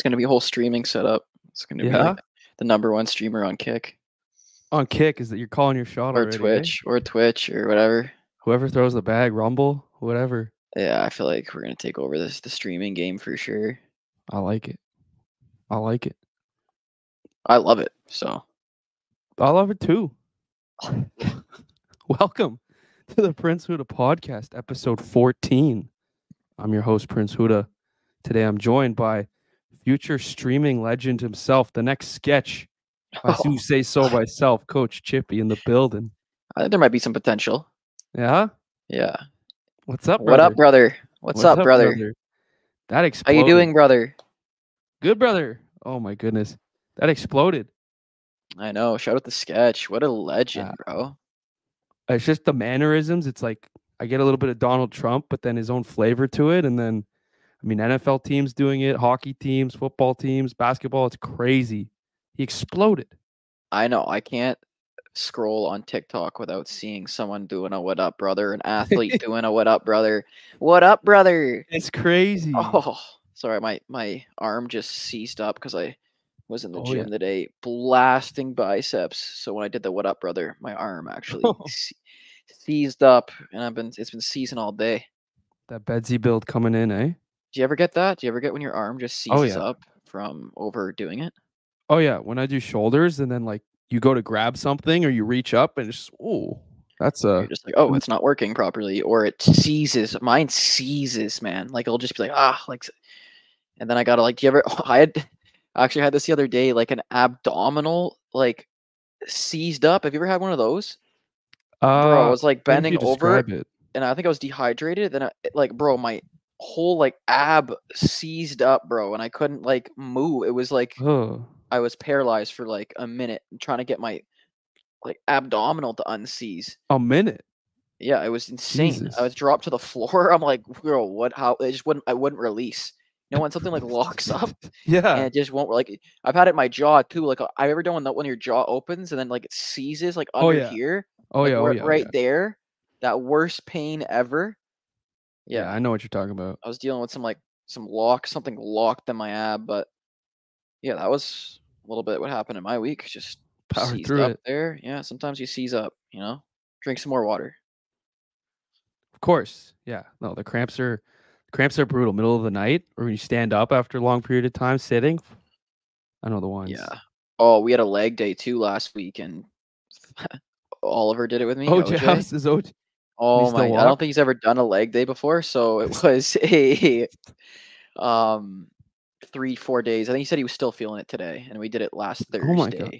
gonna be a whole streaming setup. It's gonna be like the #1 streamer on Kick. On Kick, is that you're calling your shot already? Or Twitch or whatever. Whoever throws the bag, Rumble, whatever. Yeah, I feel like we're gonna take over the streaming game for sure. I like it. I like it. I love it. So I love it too. Welcome to the Prince Huda podcast, episode 14. I'm your host, Prince Huda. Today I'm joined by future streaming legend himself, the next sketch, if I do say so myself, Coach Chippy in the building. I think there might be some potential. Yeah? Yeah. What's up, brother? What up, brother? What's up, brother? That exploded. How you doing, brother? Good, brother. Oh, my goodness. That exploded. I know. Shout out the sketch. What a legend, bro. It's just the mannerisms. It's like I get a little bit of Donald Trump, but then his own flavor to it. And then, I mean, NFL teams doing it, hockey teams, football teams, basketball. It's crazy. He exploded. I know. I can't scroll on TikTok without seeing someone doing a what up, brother, an athlete doing a what up, brother. What up, brother? It's crazy. Oh, sorry. My arm just seized up because I was in the gym today blasting biceps. So when I did the what up, brother, my arm actually seized up, and it's been seizing all day. That Bedsy build coming in, eh? Do you ever get that? Do you ever get when your arm just seizes up from overdoing it? Oh yeah, when I do shoulders and then like you go to grab something or you reach up and it's you're just like, oh, it's not working properly, or it seizes. Mine seizes, man. Like it'll just be like, and then I gotta like, do you ever? I actually had this the other day, like an abdominal like seized up. Have you ever had one of those? Bro, I was like bending over, and I think I was dehydrated. Then bro, my whole like ab seized up, bro, and I couldn't like move. It was like I was paralyzed for like a minute trying to get my like abdominal to unseize. A minute? Yeah, it was insane. Jesus. I was dropped to the floor. I'm like, bro, what? How? I wouldn't release. You know when something like locks up, yeah, and it just won't. Like I've had it in my jaw too. Like I've ever done when your jaw opens and then like it seizes like under here. Right there. That worst pain ever. Yeah, I know what you're talking about. I was dealing with something locked in my ab, but yeah, that was a little bit what happened in my week. Just power seized through up it there. Yeah, sometimes you seize up. You know, drink some more water. Of course, yeah. No, the cramps are brutal. Middle of the night, or when you stand up after a long period of time sitting. I know the ones. Yeah. Oh, we had a leg day too last week, and Oliver did it with me. OJ. Oh my! I don't think he's ever done a leg day before, so it was a 3-4 days. I think he said he was still feeling it today, and we did it last Thursday. Oh my God.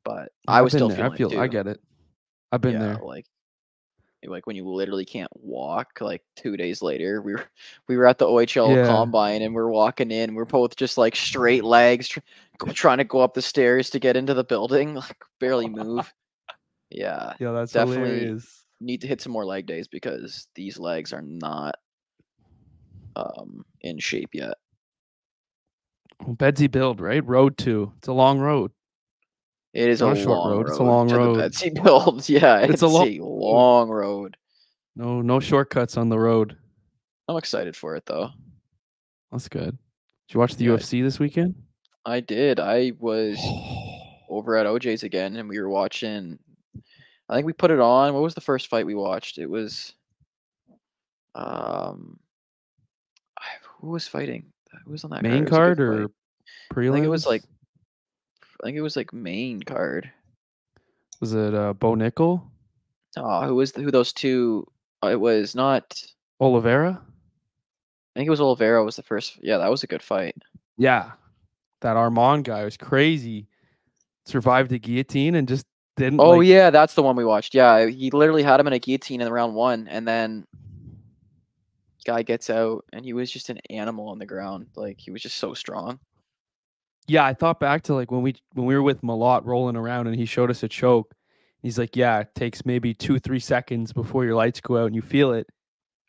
But I was still feeling it too. I get it. I've been there. Like when you literally can't walk. Like 2 days later, we were at the OHL combine, and we're walking in. We're both just like straight legs, trying to go up the stairs to get into the building, like barely move. Yeah, that's definitely hilarious. Need to hit some more leg days because these legs are not in shape yet. Bedsy build, right? Road 2. It's a long road. It is a short road. It's a long road. Bedsy build. Yeah, it's a long road. No shortcuts on the road. I'm excited for it though. That's good. Did you watch the UFC this weekend? I did. I was over at OJ's again, and we were watching. I think we put it on. What was the first fight we watched? It was, who was fighting? Who was on that main card or prelims? I think it was like main card. Was it Bo Nickel? Oh, who those two? It was not Oliveira. I think it was Oliveira was the first. Yeah, that was a good fight. Yeah, that Armand guy was crazy. Survived a guillotine and just didn't. Oh yeah, that's the one we watched. Yeah, he literally had him in a guillotine in round 1, and then guy gets out, and he was just an animal on the ground. Like he was just so strong. Yeah, I thought back to like when we were with Malott rolling around, and he showed us a choke. He's like, yeah, it takes maybe 2-3 seconds before your lights go out and you feel it.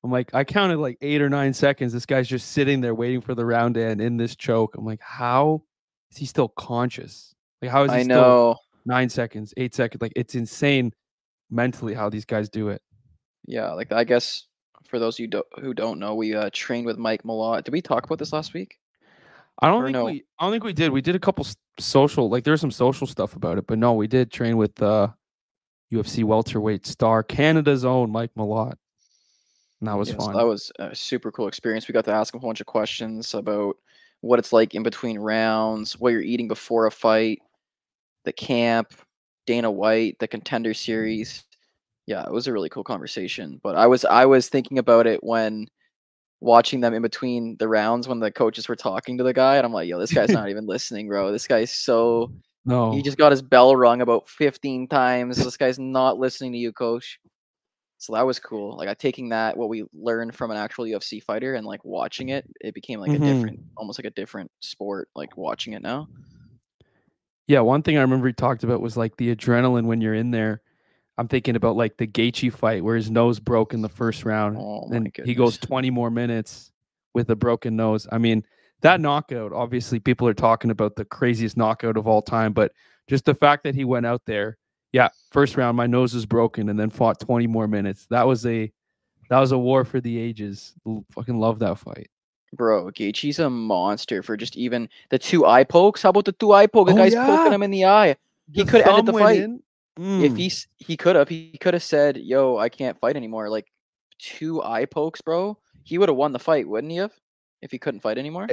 I'm like, I counted like 8 or 9 seconds. This guy's just sitting there waiting for the round to end in this choke. I'm like, how is he still conscious? Like, how is he still 9 seconds, 8 seconds? Like, it's insane mentally how these guys do it. Yeah, like I guess for those who don't know, we trained with Mike Malott. Did we talk about this last week? I don't or think no? we did. We did a couple social, like there's some social stuff about it, but no, we did train with UFC welterweight star, Canada's own Mike Malott, and that was Yes, fun. that was a super cool experience. We got to ask him a bunch of questions about what it's like in between rounds, what you're eating before a fight, the camp, Dana White, the Contender Series. Yeah, it was a really cool conversation. But I was thinking about it when watching them in between the rounds when the coaches were talking to the guy, and I'm like, yo, this guy's not even listening, bro. This guy's so he No. just got his bell rung about 15 times. This guy's not listening to you, coach. So that was cool. Like I taking that what we learned from an actual UFC fighter and like watching it, it became like a Mm-hmm. different, almost like a different sport. Like watching it now. Yeah, one thing I remember he talked about was like the adrenaline when you're in there. I'm thinking about like the Gaethje fight where his nose broke in the first round, Oh my and he goes goodness, 20 more minutes with a broken nose. I mean, that knockout, obviously people are talking about the craziest knockout of all time, but just the fact that he went out there, yeah, first round my nose is broken and then fought 20 more minutes. That was a war for the ages. Fucking love that fight. bro. Gaethje's a monster for just even the two eye pokes. How about the two eye poke? The Oh guy's poking yeah, him in the eye. He the could have ended thumb the went fight in. if Mm. he could have said, "Yo, I can't fight anymore." Like two eye pokes, bro. He would have won the fight, wouldn't he have? If he couldn't fight anymore.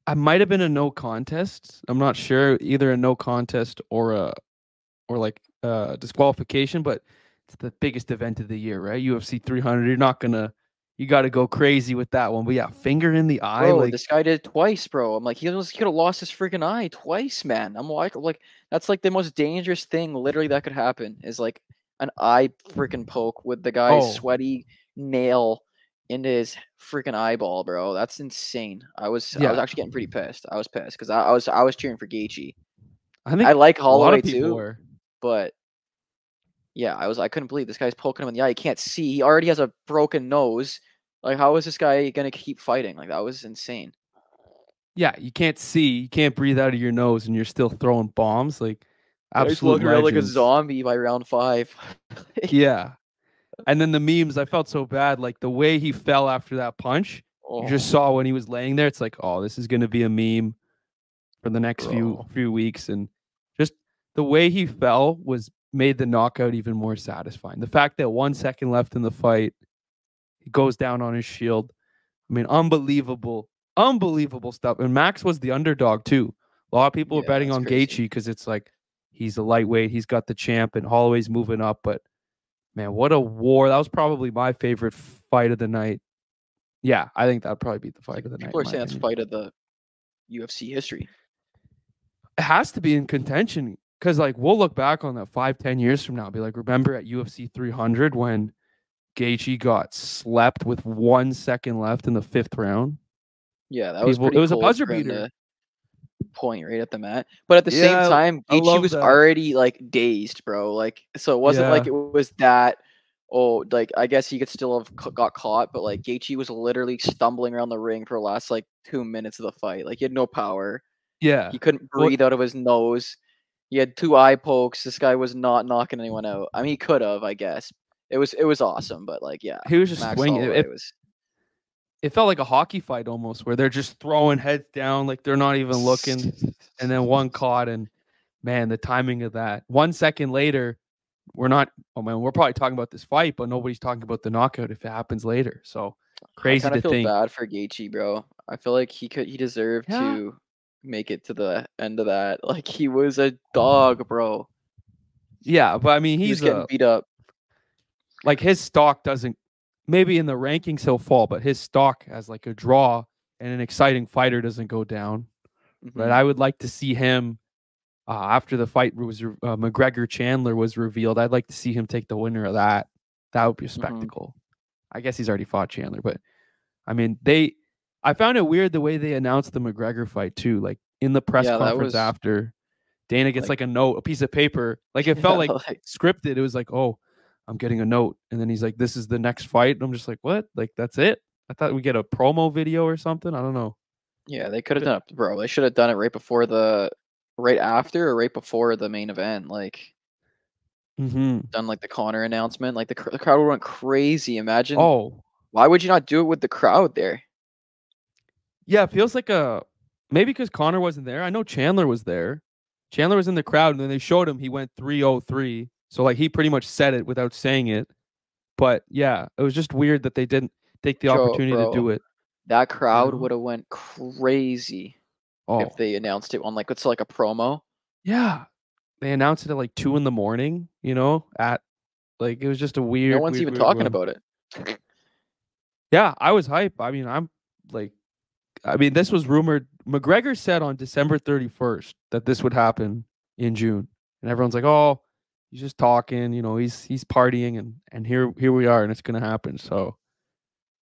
I might have been a no contest. I'm not sure, either a no contest or like disqualification, but it's the biggest event of the year, right? UFC 300. You got to go crazy with that one. But yeah, finger in the eye, Bro, like this guy did it twice, bro. I'm like, he could have lost his freaking eye twice, man. I'm like, that's like the most dangerous thing literally that could happen is like an eye freaking poke with the guy's oh sweaty nail into his freaking eyeball, bro. That's insane. I was yeah. actually getting pretty pissed. I was pissed because I was cheering for Gaethje. I I think like a lot of Holloway people too, were. but yeah, I couldn't believe this guy's poking him in the eye. He can't see. He already has a broken nose. Like, how is this guy gonna keep fighting? Like, that was insane. Yeah, you can't see, you can't breathe out of your nose, and you're still throwing bombs. Like Guy's absolute walking around like a legends. zombie by round 5. Yeah. And then the memes, I felt so bad. Like the way he fell after that punch, you just Oh, saw when he was laying there. It's like, oh, this is gonna be a meme for the next few bro. few weeks, and just the way he fell was made the knockout even more satisfying. The fact that 1 second left in the fight, he goes down on his shield. I mean, unbelievable stuff. And Max was the underdog too. A lot of people are Yeah, betting that's on crazy. Gaethje because it's like he's a lightweight, he's got the champ, and Holloway's moving up. But man, what a war! That was probably my favorite fight of the night. Yeah, I think that'd probably be the fight Like, of the night people in are my saying that's opinion. fight of the UFC history. It has to be in contention because like we'll look back on that 5-10 years from now, be like, remember at UFC 300 when Gaethje got slept with 1 second left in the fifth round? Yeah, that was People, it pretty was a cold buzzer for him beater. to point right at the mat. But at the same Yeah, time, I Gaethje love was that. already like dazed, bro. Like, so it wasn't like Yeah, it was that. Oh, like I guess he could still have got caught, but like Gaethje was literally stumbling around the ring for the last like 2 minutes of the fight. Like he had no power. yeah. He couldn't What breathe out of his nose. He had two eye pokes. This guy was not knocking anyone out. I mean, he could have, I guess. It was awesome, but like, yeah, he was just Max swinging. Holloway was. It felt like a hockey fight almost, where they're just throwing heads down, like they're not even looking, and then one caught, and man, the timing of that. 1 second later, we're not. Oh man, we're probably talking about this fight, but nobody's talking about the knockout if it happens later. So I crazy kind of to feel think. bad for Gaethje, bro. I feel like he deserved Yeah, to make it to the end of that. Like he was a dog, bro. yeah, but I mean, He was he's getting a beat up. like his stock doesn't. Maybe in the rankings he'll fall, but his stock as like a draw and an exciting fighter doesn't go down. Right? Hmm. I would like to see him after the fight was McGregor Chandler was revealed. I'd like to see him take the winner of that. That would be a Hmm. spectacle. I guess he's already fought Chandler, but I mean, I found it weird the way they announced the McGregor fight too. Like in the press Yeah, that conference was after, Dana gets like, like a note, a piece of paper. Like it felt yeah, like like scripted. It was like, oh, I'm getting a note, and then he's like, this is the next fight. And I'm just like, what? Like that's it? I thought we get a promo video or something. I don't know. yeah, they could have done it, bro. They should have done it right after or right before the main event. Like Mm-hmm. done like the Connor announcement. Like the crowd went crazy. Imagine Oh, why would you not do it with the crowd there? yeah, it feels like a Maybe because Connor wasn't there. I know Chandler was there. Chandler was in the crowd, and then they showed him. He went 3:03. So like he pretty much said it without saying it. But yeah, it was just weird that they didn't take the opportunity to do it. That crowd would have went crazy if they announced it on like it's like a promo. Yeah, they announced it at like 2 a.m. At like it was just a weird. No one's even talking about it. Yeah, I was hype. I mean, this was rumored. McGregor said on December 31st that this would happen in June, and everyone's like, "Oh, he's just talking." He's partying, and here we are, and it's gonna happen. So,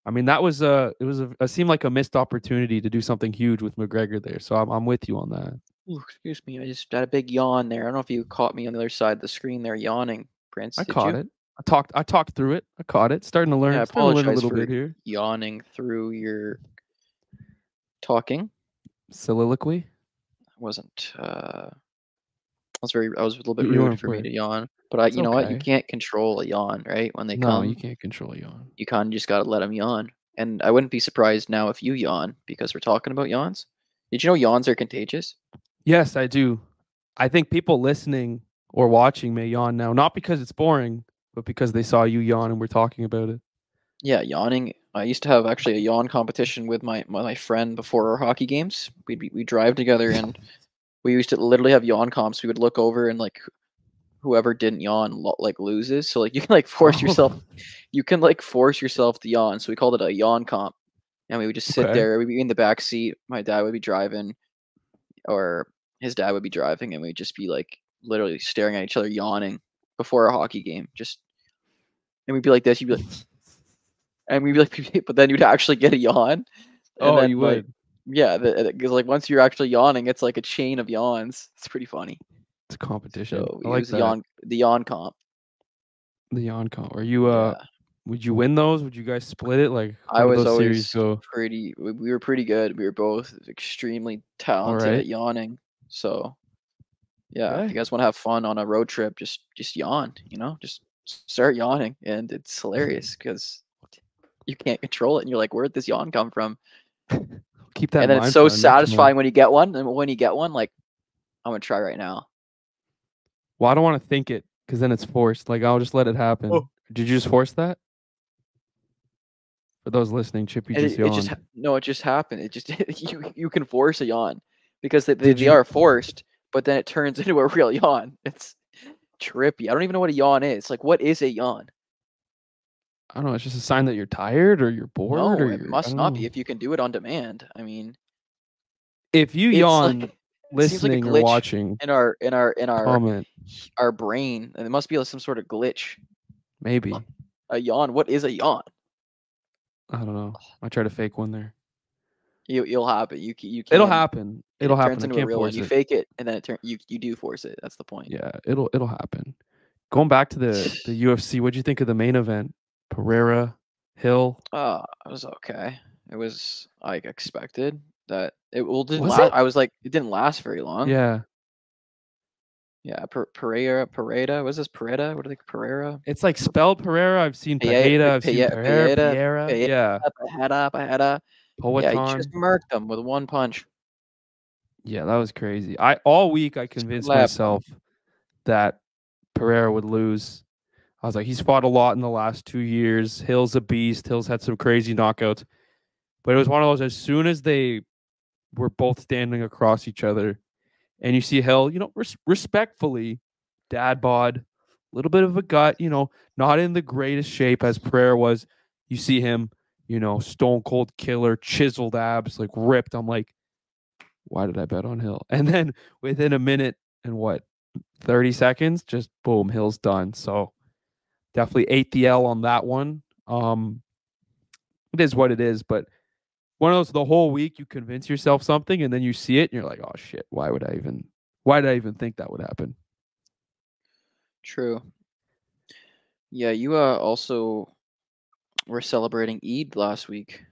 I mean, it seemed like a missed opportunity to do something huge with McGregor there. So I'm with you on that. Ooh, excuse me, I just had a big yawn there. I don't know if you caught me on the other side of the screen there yawning, Prince. I caught it. I talked through it. I caught it. Starting to learn. Yeah, I starting to learn a apologize little for bit here. Yawning through your talking. Soliloquy. I was a little bit rude for me to yawn, but you know what? You can't control a yawn, right? When they come, you can't control a yawn. You kind of just gotta let them yawn. And I wouldn't be surprised now if you yawn because we're talking about yawns. Did you know yawns are contagious? Yes, I do. I think people listening or watching may yawn now, not because it's boring, but because they saw you yawn and we're talking about it. Yeah, yawning. I used to have actually a yawn competition with my friend before our hockey games. We'd drive together and we used to literally have yawn comps. We would look over and like whoever didn't yawn like loses. So like you can like force yourself to yawn. So we called it a yawn comp. And we would just sit there. We'd be in the back seat. My dad would be driving, or his dad would be driving, and we'd just be like literally staring at each other, yawning before a hockey game. And we'd be like this. You'd be like, and we'd be like, but then you'd actually get a yawn. And then, you would. Yeah, because like once you're actually yawning, it's like a chain of yawns. It's pretty funny. It's a competition. So I like the yawn comp. The yawn comp. Are you would you win those? Would you guys split it? Like I was always pretty. We were pretty good. We were both extremely talented at yawning. So yeah, if you guys want to have fun on a road trip, just yawn. Just start yawning, and it's hilarious because you can't control it, and you're like, "Where'd this yawn come from?" Keep that. And then it's so satisfying when you get one. And when you get one, like, I'm gonna try right now. Well, I don't want to think it because then it's forced. Like I'll just let it happen. Oh. Did you just force that? For those listening, Chippy just yawned. It just happened. It just you can force a yawn because they are forced, but then it turns into a real yawn. It's trippy. I don't even know what a yawn is. Like, what is a yawn? I don't know. It's just a sign that you're tired or you're bored. No, or it must not be if you can do it on demand. I mean, if you yawn, listening or watching in our comment. Our brain, and it must be some sort of glitch. Maybe a yawn. What is a yawn? I don't know. I try to fake one there. You'll happen. You can. It'll happen. It'll happen. Turns into a real one. You fake it, and then you do force it. That's the point. Yeah, it'll happen. Going back to the UFC, what'd you think of the main event? Pereira, Hill. It was okay. It was like expected that it didn't last. I was like, it didn't last very long. Yeah. Yeah, Pereira. Was this Pereira? What do they Pereira? It's like spelled Pereira. I've seen Pereira. I've seen Pereira. Yeah. Pereira. Poetan. Yeah, he just murked him with one punch. Yeah, that was crazy. All week I convinced myself that Pereira would lose. I was like, he's fought a lot in the last 2 years. Hill's a beast. Hill's had some crazy knockouts. But it was one of those, as soon as they were both standing across each other, and you see Hill, respectfully, dad bod, a little bit of a gut, not in the greatest shape as Pereira was. You see him, stone cold killer, chiseled abs, like ripped. I'm like, why did I bet on Hill? And then within a minute and 30 seconds, just boom, Hill's done. So definitely ate the L on that one. It is what it is, but one of those, the whole week you convince yourself something and then you see it and you're like, oh shit, why did I even think that would happen? True. Yeah, you also were celebrating Eid last week.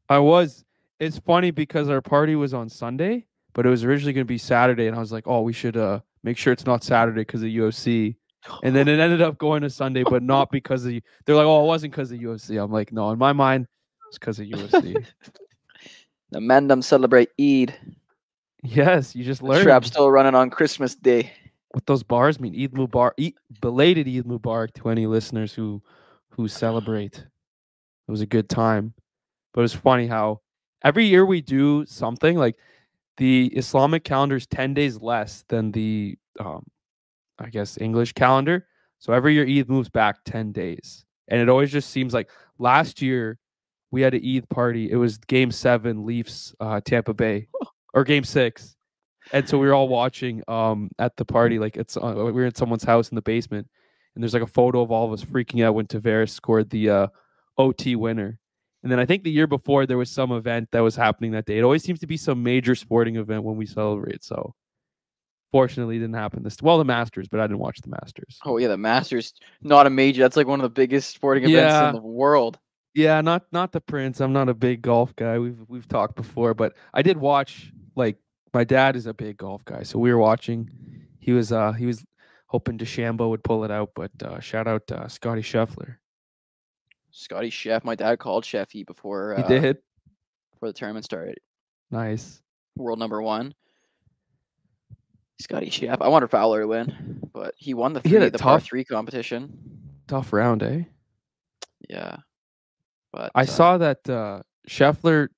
I was. It's funny because our party was on Sunday, but it was originally going to be Saturday, and I was like, oh, we should make sure it's not Saturday because of UFC. And then it ended up going to Sunday, but not because of... They're like, oh, it wasn't because of UFC. I'm like, no, in my mind, it's because of UFC. The Mandem celebrate Eid. Yes, you just The learned. trap's still running on Christmas Day. What those bars mean. Eid Mubarak. Belated Eid Mubarak to any listeners who celebrate. It was a good time. But it's funny how every year we do something like the Islamic calendar is 10 days less than the I guess English calendar. So every year Eid moves back 10 days. And it always just seems like last year we had an Eid party. It was game 7 Leafs Tampa Bay or game 6. And so we were all watching at the party, like it's we were in someone's house in the basement, and there's like a photo of all of us freaking out when Tavares scored the OT winner. And then I think the year before there was some event that was happening that day. It always seems to be some major sporting event when we celebrate. So fortunately, it didn't happen the Masters, but I didn't watch the Masters. Oh yeah, the Masters, not a major. That's like one of the biggest sporting events in the world. Yeah, not the Prince. I'm not a big golf guy. We've talked before, but I did watch. Like my dad is a big golf guy, so we were watching. He was hoping DeChambeau would pull it out, but shout out Scotty Scheffler. Scotty Chef. My dad called Sheffy before he did before the tournament started. Nice. World number 1. Scotty Chef. I wanted Fowler to win, but he won the par 3 competition. Tough round, eh? Yeah. But I saw that Scheffler,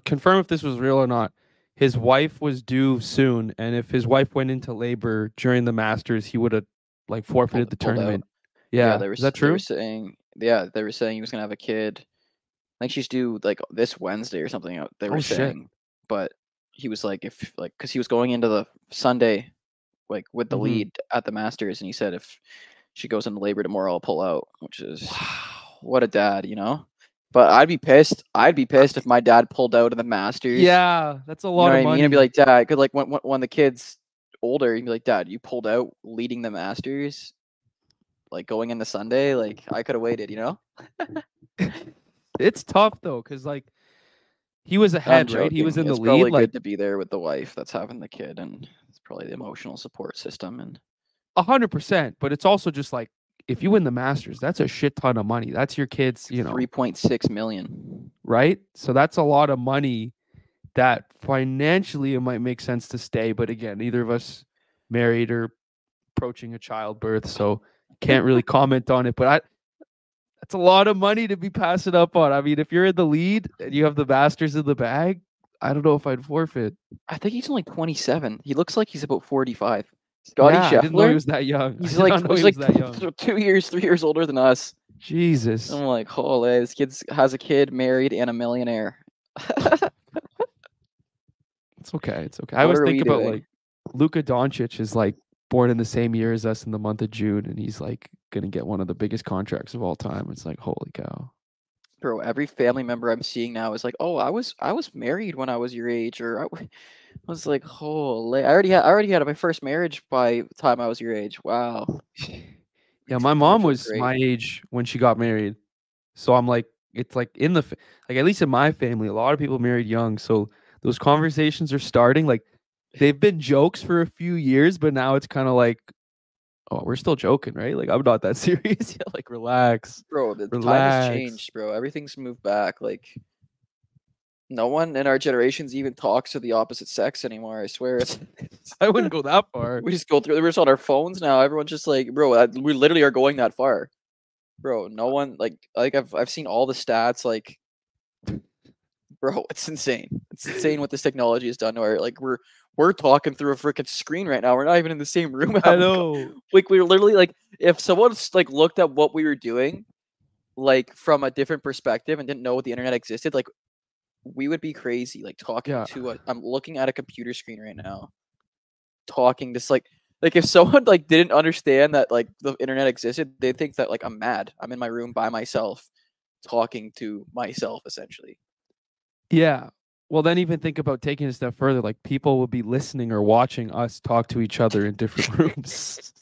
confirm if this was real or not. His wife was due soon, and if his wife went into labor during the Masters, he would have like forfeited the tournament. Yeah, is that true? They were saying he was gonna have a kid. I think she's due like this Wednesday or something. They were saying, but he was like, because he was going into the Sunday, like with the lead at the Masters, and he said if she goes into labor tomorrow, I'll pull out, which is what a dad, you know. But I'd be pissed. I'd be pissed if my dad pulled out of the Masters. Yeah, that's a lot of money. I'd be like, Dad, because like when the kid's older, you'd be like, Dad, you pulled out leading the Masters, like going into Sunday. Like I could have waited, you know. It's tough though, because like he was ahead, right? He was in the lead. It's probably good to be there with the wife that's having the kid, and it's probably the emotional support system and 100%. But it's also just like, if you win the Masters, that's a shit ton of money. That's your kids, you know. 3.6 million. Right? So that's a lot of money that financially it might make sense to stay. But again, neither of us married or approaching a childbirth, so can't really comment on it. But that's a lot of money to be passing up on. I mean, if you're in the lead and you have the Masters in the bag, I don't know if I'd forfeit. I think he's only 27. He looks like he's about 45. Scotty Scheffler. I didn't know he was that young. He's like 3 years older than us. Jesus. I'm like, holy, this kid has a kid, married, and a millionaire. It's okay. It's okay. I always think about like Luka Doncic is like born in the same year as us in the month of June, and he's like gonna get one of the biggest contracts of all time. It's like, holy cow. Bro, every family member I'm seeing now is like, oh, I was married when I was your age, or I was like, holy, I already had my first marriage by the time I was your age. Wow. Yeah, my mom was my age when she got married, so I'm like, it's like like at least in my family, a lot of people married young, so those conversations are starting. Like they've been jokes for a few years, but now it's kind of like, oh, we're still joking, right? Like I'm not that serious yet. Like relax, bro. The time has changed, bro. Everything's moved back. Like no one in our generations even talks to the opposite sex anymore. I swear. I wouldn't go that far. We just go through. We're just on our phones now. Everyone's just like, bro. We literally are going that far, bro. No one like I've seen all the stats. Like, bro, it's insane. It's insane what this technology has done to our like we're talking through a freaking screen right now. We're not even in the same room. I know. Like we're literally like, if someone's like looked at what we were doing, like from a different perspective and didn't know what the internet existed, like we would be crazy. Like talking to I'm looking at a computer screen right now, talking just like if someone like didn't understand that like the internet existed, they'd think that like I'm mad. I'm in my room by myself, talking to myself essentially. Yeah. Well, then even think about taking a step further. Like people will be listening or watching us talk to each other in different rooms.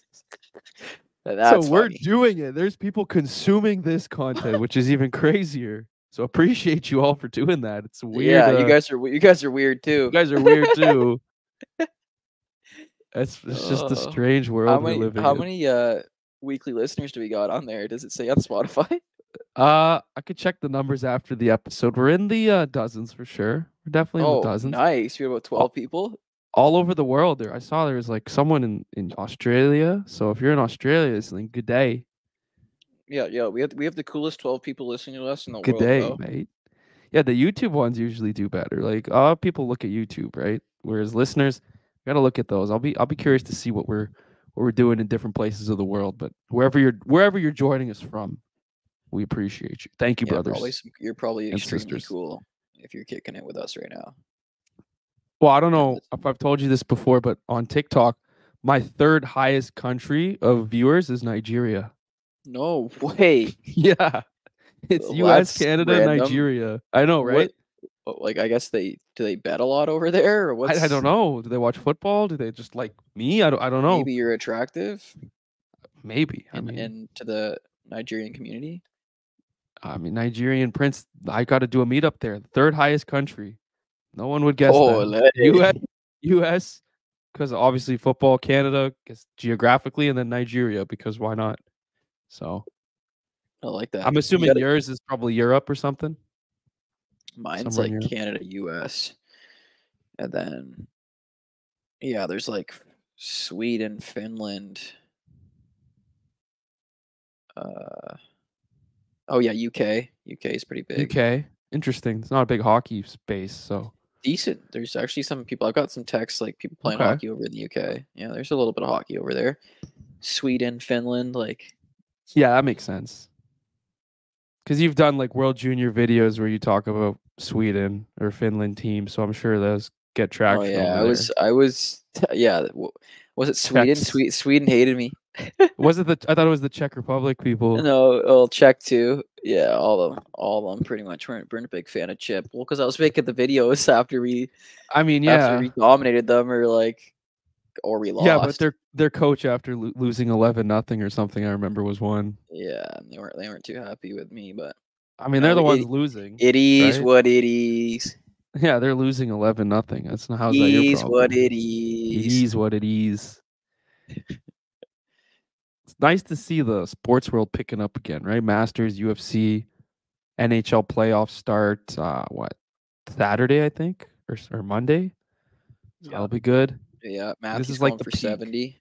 So we're doing it. There's people consuming this content, which is even crazier. So appreciate you all for doing that. It's weird. Yeah, you guys are weird too. You guys are weird too. It's just a strange world we're living in. How many weekly listeners do we got on there? Does it say on Spotify? I could check the numbers after the episode. We're in the dozens for sure. We're definitely in the dozens. Nice. You're about 12 people? All over the world. I saw there was like someone in Australia. So if you're in Australia, it's like good day. Yeah. We have the coolest 12 people listening to us in the Good world, day, bro. mate. Yeah, the YouTube ones usually do better. Like people look at YouTube, right? Whereas listeners gotta look at those. I'll be curious to see what we're doing in different places of the world. But wherever you're joining us from, we appreciate you. Thank you, brothers. You're probably and extremely sisters. cool if you're kicking it with us right now. Well, I don't know if I've told you this before, but on TikTok, my third highest country of viewers is Nigeria. No way. Yeah. It's US, Canada, random. Nigeria. I know, right? Like, I guess do they bet a lot over there? Or I don't know. Do they watch football? Do they just like me? I don't know. Maybe you're attractive. Maybe. To the Nigerian community. I mean, Nigerian prince. I got to do a meetup there. The third highest country. No one would guess that. US, because obviously football. Canada, guess geographically, and then Nigeria because why not? So. I like that. I'm assuming yours is probably Europe or something. Mine's like Canada, US. And then, yeah, there's like Sweden, Finland. Oh yeah, UK. UK is pretty big. UK, interesting. It's not a big hockey space, so decent. There's actually some people. I've got some texts like people playing hockey over in the UK. Yeah, there's a little bit of hockey over there. Sweden, Finland, like. Yeah, that makes sense. Because you've done like World Junior videos where you talk about Sweden or Finland teams, so I'm sure those get traction. Oh yeah, I was yeah. Was it Sweden? Sweden hated me. Was it I thought it was the Czech Republic people. No, well, Czech too. Yeah, all of them pretty much weren't a big fan of Chip. Well, because I was making the videos after we. After we dominated them, or we lost. Yeah, but their coach after losing 11-0 or something, I remember was one. Yeah, they weren't too happy with me, but I mean they're the ones losing. It is what it is. Yeah, they're losing 11-0. That's not how's that your problem? What it is. It is what it is. It's nice to see the sports world picking up again, right? Masters, UFC, NHL playoffs start. Saturday, I think, or Monday. So that'll be good. Yeah, Matthew's this is like for 70.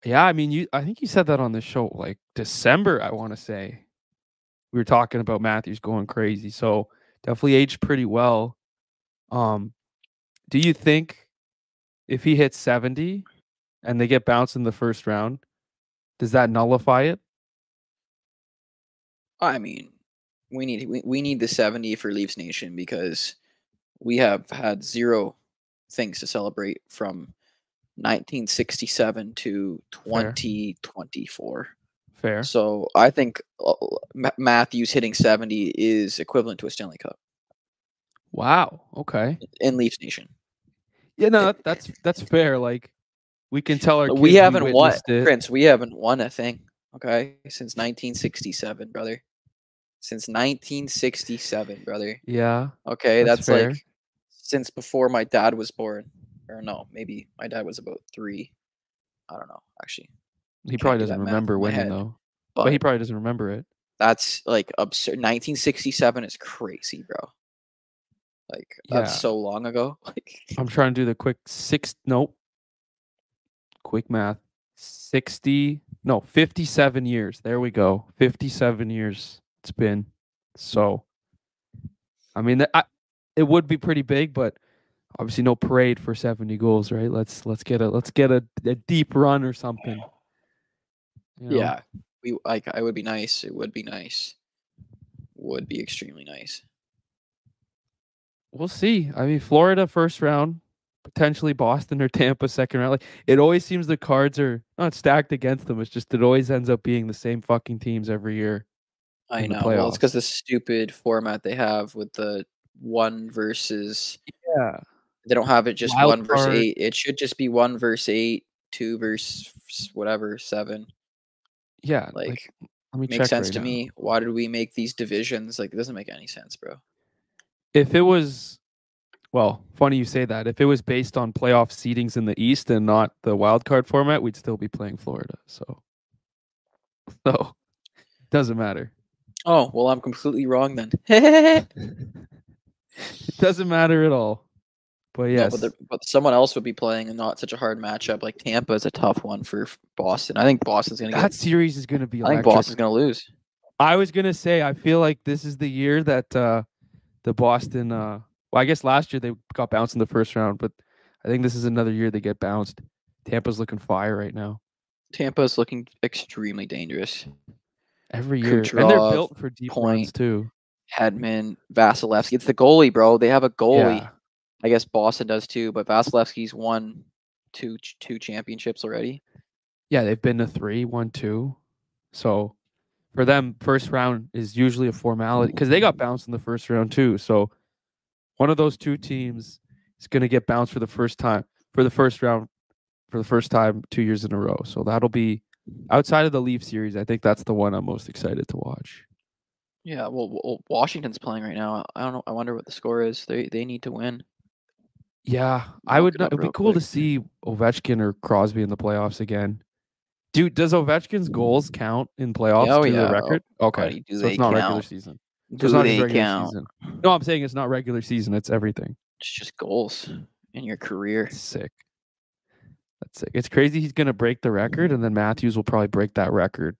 Yeah, I mean, I think you said that on the show, like December. I want to say we were talking about Matthews going crazy, so definitely aged pretty well. Do you think if he hits 70 and they get bounced in the first round, does that nullify it? I mean, we need the 70 for Leafs Nation because we have had zero things to celebrate from 1967 to 2024. Fair. So I think Matthews hitting 70 is equivalent to a Stanley Cup. Wow. Okay. In Leafs Nation. Yeah, no, that's fair. Like we can tell our kids we haven't won, Prince. We haven't won a thing. Okay, since 1967, brother. Since 1967, brother. Yeah. Okay, that's like since before my dad was born. Or no, maybe my dad was about 3. I don't know, actually. He probably doesn't remember winning though. But he probably doesn't remember it. That's like absurd. 1967 is crazy, bro. Like that's so long ago. Like I'm trying to do the quick quick math. 57 years. There we go. 57 years it's been. So I mean it would be pretty big, but obviously no parade for 70 goals, right? Let's get a deep run or something. You know? Yeah. It would be nice. It would be nice. Would be extremely nice. We'll see. I mean, Florida first round, potentially Boston or Tampa second round. Like it always seems the cards are not stacked against them. It's just it always ends up being the same fucking teams every year. I know. Well, it's because the stupid format they have with the 1 versus. Yeah. They don't have it just 1 versus 8. It should just be 1 versus 8, 2 versus whatever 7. Yeah, like makes sense to me. Why did we make these divisions? Like it doesn't make any sense, bro. If it was, well, funny you say that. If it was based on playoff seedings in the East and not the wild card format, we'd still be playing Florida. So, doesn't matter. Oh, well, I'm completely wrong then. It doesn't matter at all. But No, yes, but someone else would be playing and not such a hard matchup. Like Tampa is a tough one for Boston. I think Boston's gonna that series is going to be I think electric. Boston's gonna lose. I was going to say, I feel like this is the year that the Boston, well, I guess last year they got bounced in the first round, but I think this is another year they get bounced. Tampa's looking fire right now. Tampa's looking extremely dangerous. Every year. And they're built for deep runs too. Hedman, Vasilevsky. It's the goalie, bro. They have a goalie. Yeah. I guess Boston does too, but Vasilevsky's won two championships already. Yeah, they've been to 3, 1, 2. So for them, first round is usually a formality because they got bounced in the first round too. So one of those two teams is going to get bounced for the first time for the first round for the first time 2 years in a row. So that'll be outside of the Leaf series. I think that's the one I'm most excited to watch. Yeah, well, Washington's playing right now. I don't know. I wonder what the score is. They need to win. Yeah, I would. It'd be cool to see Ovechkin or Crosby in the playoffs again. Dude, does Ovechkin's goals count in playoffs to the record? Okay, so it's not regular season. So it's not just regular season. No, I'm saying it's not regular season. It's everything. It's just goals in your career. That's sick. That's sick. It's crazy he's going to break the record, and then Matthews will probably break that record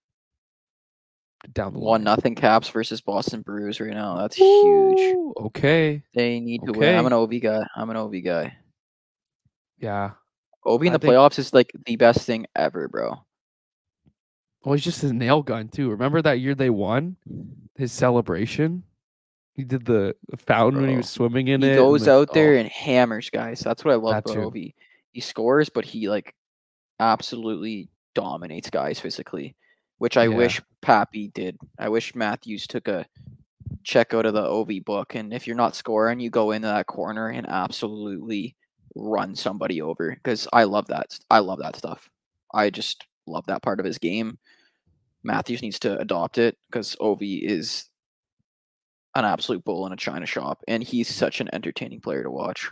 down the line. 1-0 Caps versus Boston Bruins right now. That's huge. Okay. They need to win. I'm an OV guy. Yeah. Ovi in the playoffs is like the best thing ever, bro. Well, he's just his nail gun too. Remember that year they won? His celebration? He did the fountain when he was swimming in it. He goes out there and hammers guys. That's what I love about too. Ovi. He scores, but he like absolutely dominates guys physically, which I wish Pappy did. I wish Matthews took a check out of the OV book, and if you're not scoring, you go into that corner and absolutely run somebody over, because I love that. I love that stuff. I just love that part of his game. Matthews needs to adopt it because Ovi is an absolute bull in a china shop, and he's such an entertaining player to watch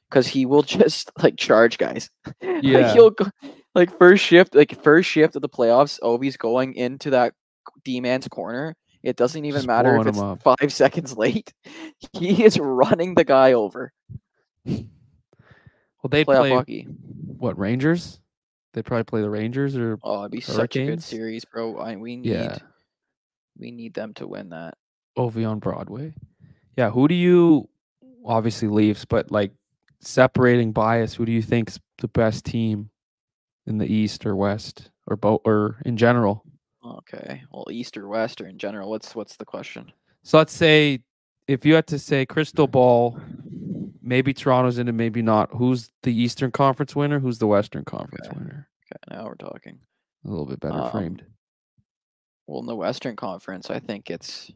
because he will just like charge guys. Yeah, like, he'll go like first shift of the playoffs. Ovi's going into that D-man's corner. It doesn't even matter if it's 5 seconds late. He is running the guy over. Well, they play hockey. What, Rangers? They'd probably play the Rangers or it'd be such a good series, bro. We need them to win that. OV on Broadway. Yeah, who do you obviously Leafs, but like separating bias, who do you think's the best team in the East or West or both or in general? Okay. Well, East or West or in general, what's the question? So let's say if you had to say crystal ball, maybe Toronto's in it, maybe not. Who's the Eastern Conference winner? Who's the Western Conference winner? Okay, now we're talking. A little bit better framed. Well, in the Western Conference, I think it's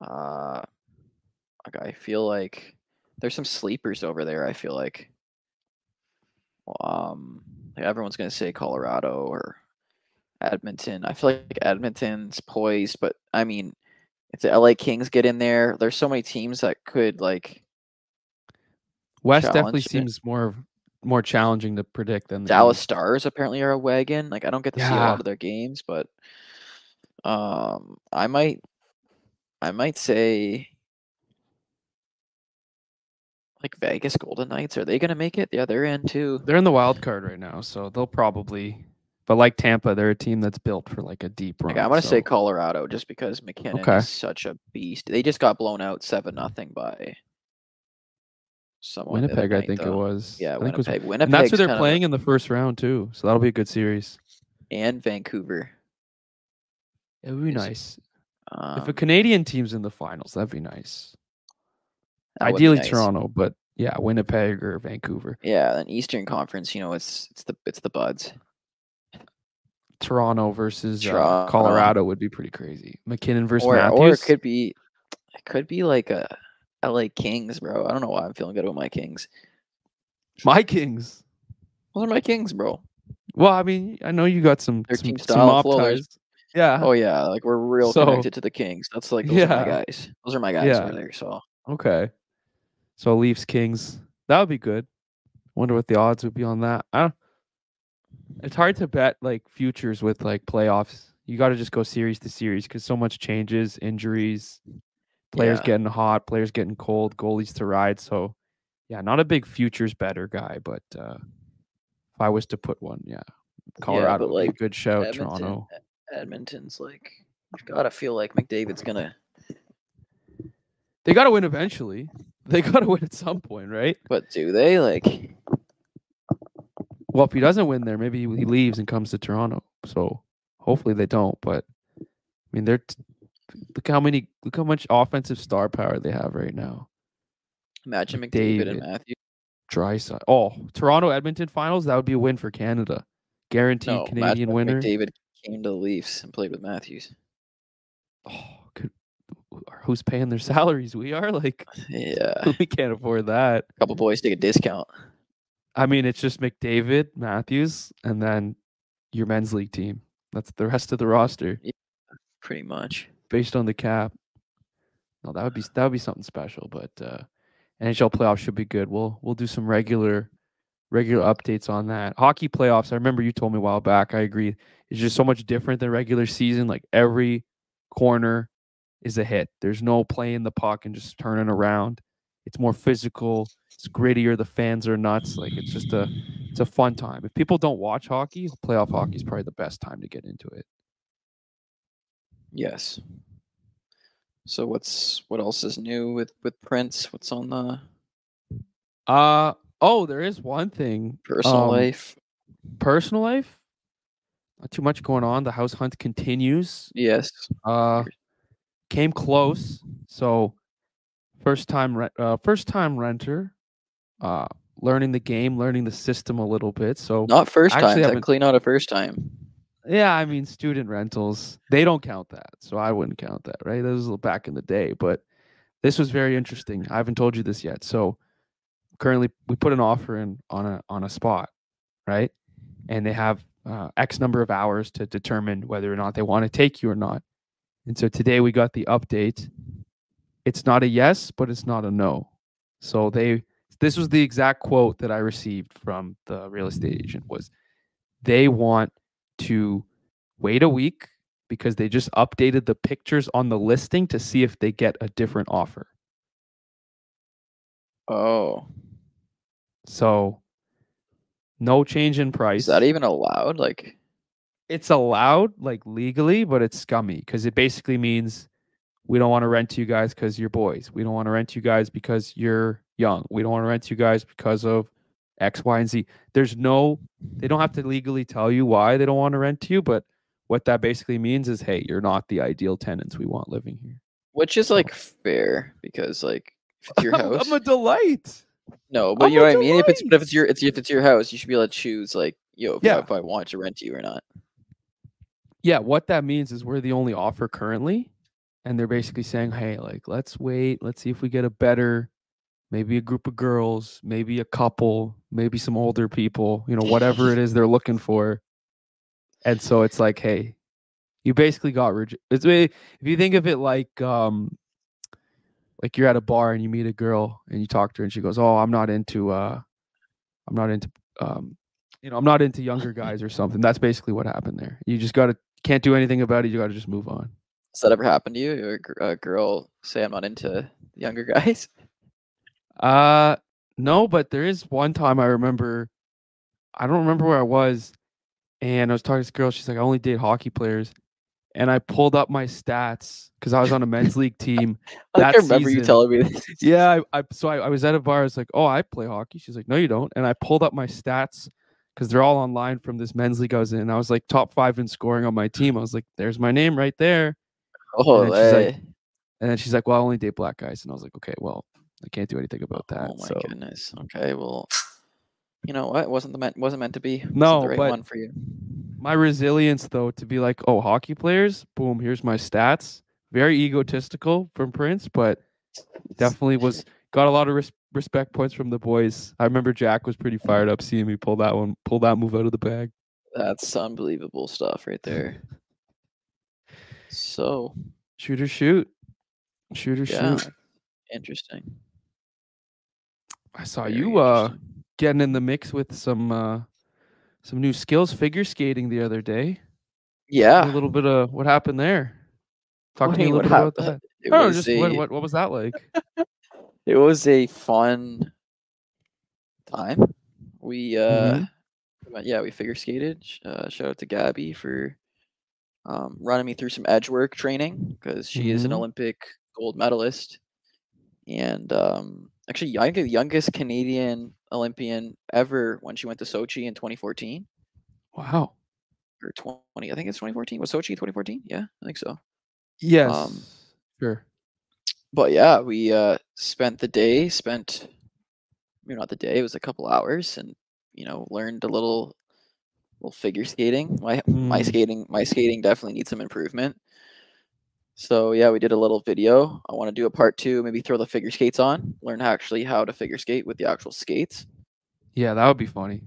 I feel like there's some sleepers over there. I feel like everyone's gonna say Colorado or Edmonton. I feel like Edmonton's poised, but I mean, if the LA Kings get in there, there's so many teams that could like. West definitely seems more challenging to predict than the Dallas Stars apparently are a wagon. Like I don't get to see a lot of their games, but I might say like Vegas Golden Knights. Are they gonna make it? Yeah, they're in too. They're in the wild card right now, so they'll probably. But like Tampa, they're a team that's built for like a deep run. I'm gonna say Colorado just because McKinnon is such a beast. They just got blown out 7-0 by someone. Winnipeg, I think it was. Yeah, Winnipeg. Winnipeg. And that's who they're playing in the first round too. So that'll be a good series. And Vancouver. It would be nice. If a Canadian team's in the finals, that'd be nice. Ideally Toronto, but yeah, Winnipeg or Vancouver. Yeah, an Eastern Conference, it's the Buds. Toronto versus Colorado would be pretty crazy. McKinnon versus Matthews. Or it could be like a LA Kings, bro. I don't know why I'm feeling good about my Kings. My Kings. Those are my Kings, bro. Well, I mean, I know you got some team style ties. Yeah. Oh yeah, like we're real connected to the Kings. That's like those are my guys. Those are my guys over there. So okay. So Leafs Kings. That would be good. Wonder what the odds would be on that. It's hard to bet like futures with like playoffs. You got to just go series to series because so much changes, injuries, players getting hot, players getting cold, goalies to ride. So, yeah, not a big futures better guy, but if I was to put one, Colorado would be a good shout. Toronto. Edmonton's like, you've got to feel like McDavid's gonna. They got to win eventually. They got to win at some point, right? But do they like? Well, if he doesn't win there, maybe he leaves and comes to Toronto. So hopefully they don't. But I mean, look how much offensive star power they have right now. Imagine McDavid and Matthews. Draisaitl. Oh, Toronto Edmonton finals. That would be a win for Canada. Guaranteed Canadian winner. McDavid came to the Leafs and played with Matthews. Oh, who's paying their salaries? We are like, we can't afford that. A couple boys take a discount. I mean, it's just McDavid, Matthews, and then your men's league team. That's the rest of the roster. Yeah, pretty much based on the cap. No, that would be something special. But NHL playoffs should be good. We'll do some regular updates on that. Hockey playoffs. I remember you told me a while back. I agree. It's just so much different than regular season. Like every corner is a hit. There's no playing the puck and just turning around. It's more physical. It's grittier. The fans are nuts. Like it's a fun time. If people don't watch hockey, playoff hockey is probably the best time to get into it. Yes. So what else is new with Prince? What's on the? There is one thing. Personal life. Personal life. Not too much going on. The house hunt continues. Yes. Came close. So first time renter. Learning the game, learning the system a little bit. So not first time. Technically not a first time. Yeah, I mean student rentals, they don't count that. So I wouldn't count that, right? That was back in the day, but this was very interesting. I haven't told you this yet. So currently we put an offer in on a spot, right? And they have X number of hours to determine whether or not they want to take you or not. And so today we got the update. It's not a yes, but it's not a no. So this was the exact quote that I received from the real estate agent was they want to wait a week because they just updated the pictures on the listing to see if they get a different offer. Oh. So no change in price. Is that even allowed? Like it's allowed like legally, but it's scummy because it basically means we don't want to rent to you guys because you're boys. We don't want to rent to you guys because you're young. We don't want to rent to you guys because of X, Y, and Z. They don't have to legally tell you why they don't want to rent to you, but what that basically means is, hey, you're not the ideal tenants we want living here. Which is like fair because like if it's your house. I'm a delight. No, but you know what I mean? If it's your house, you should be able to choose like, if I want to rent to you or not. Yeah, what that means is we're the only offer currently. And they're basically saying, hey, like, let's wait. Let's see if we get a better, maybe a group of girls, maybe a couple, maybe some older people, whatever it is they're looking for. And so it's like, hey, you basically got if you think of it like you're at a bar and you meet a girl and you talk to her and she goes, oh, I'm not into younger guys or something. That's basically what happened there. You just can't do anything about it. You got to just move on. Has that ever happened to you? A girl say I'm not into younger guys? No, but there is one time I remember. I don't remember where I was, and I was talking to this girl. She's like, "I only date hockey players," and I pulled up my stats because I was on a men's league team. I remember you telling me this. Yeah, I was at a bar. I was like, "Oh, I play hockey." She's like, "No, you don't." And I pulled up my stats because they're all online from this men's league I was in. And I was like top 5 in scoring on my team. I was like, "There's my name right there." Oh, and then she's like, well, I only date black guys. And I was like, okay, well, I can't do anything about that. Oh my goodness. Okay, well, you know what? Wasn't meant to be. No, the right one for you. My resilience, though, to be like, oh, hockey players, boom, here's my stats. Very egotistical from Prince, but definitely got a lot of respect points from the boys. I remember Jack was pretty fired up seeing me pull that move out of the bag. That's unbelievable stuff right there. So, shoot or shoot. Interesting. I saw you getting in the mix with some new skills figure skating the other day. Yeah. A little bit of what happened there. Talk What to do me you a mean, little what bit about happened? that. It I don't know, was just what was that like? it was a fun time. We Mhm. we figure skated. Shout out to Gabby for running me through some edge work training because she is an Mhm. Olympic gold medalist and actually I think the youngest Canadian Olympian ever when she went to Sochi in 2014 Wow. or 20. I think it's 2014. Was Sochi 2014? Yeah, I think so. Um, Yes. Sure. but yeah, we spent the day, spent maybe not the day, it was a couple hours, and learned a little figure skating. My Mm. skating definitely needs some improvement. So yeah, we did a little video. I want to do a part two, maybe throw the figure skates on, learn how to figure skate with the actual skates. Yeah, that would be funny.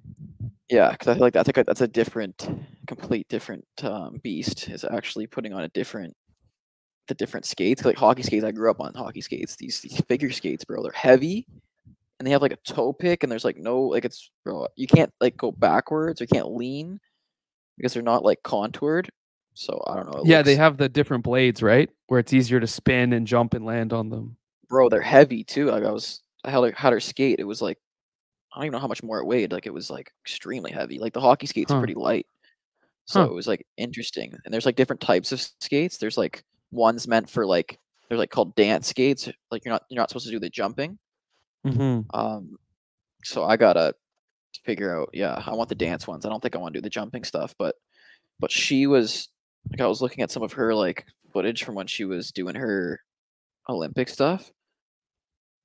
Yeah, because I feel like that's a complete different beast. Is actually putting on the different skates. Like hockey skates, I grew up on hockey skates. These figure skates, bro, they're heavy and they have like a toe pick, and there's like no like it's bro, you can't like go backwards or can't lean because they're not like contoured. So I don't know. It Yeah, they looks, have the different blades, right? Where it's easier to spin and jump and land on them. bro, they're heavy too. Like I had her skate. It was like I don't even know how much more it weighed. Like it was like extremely heavy. Like the hockey skates are Huh. pretty light. So Huh. it was like interesting. And there's like different types of skates. There's like ones meant for like they're like called dance skates. Like you're not supposed to do the jumping. Mhm. Um, so I gotta figure out. Yeah, I want the dance ones. I don't think I want to do the jumping stuff. But she was like I was looking at some of her like footage from when she was doing her Olympic stuff.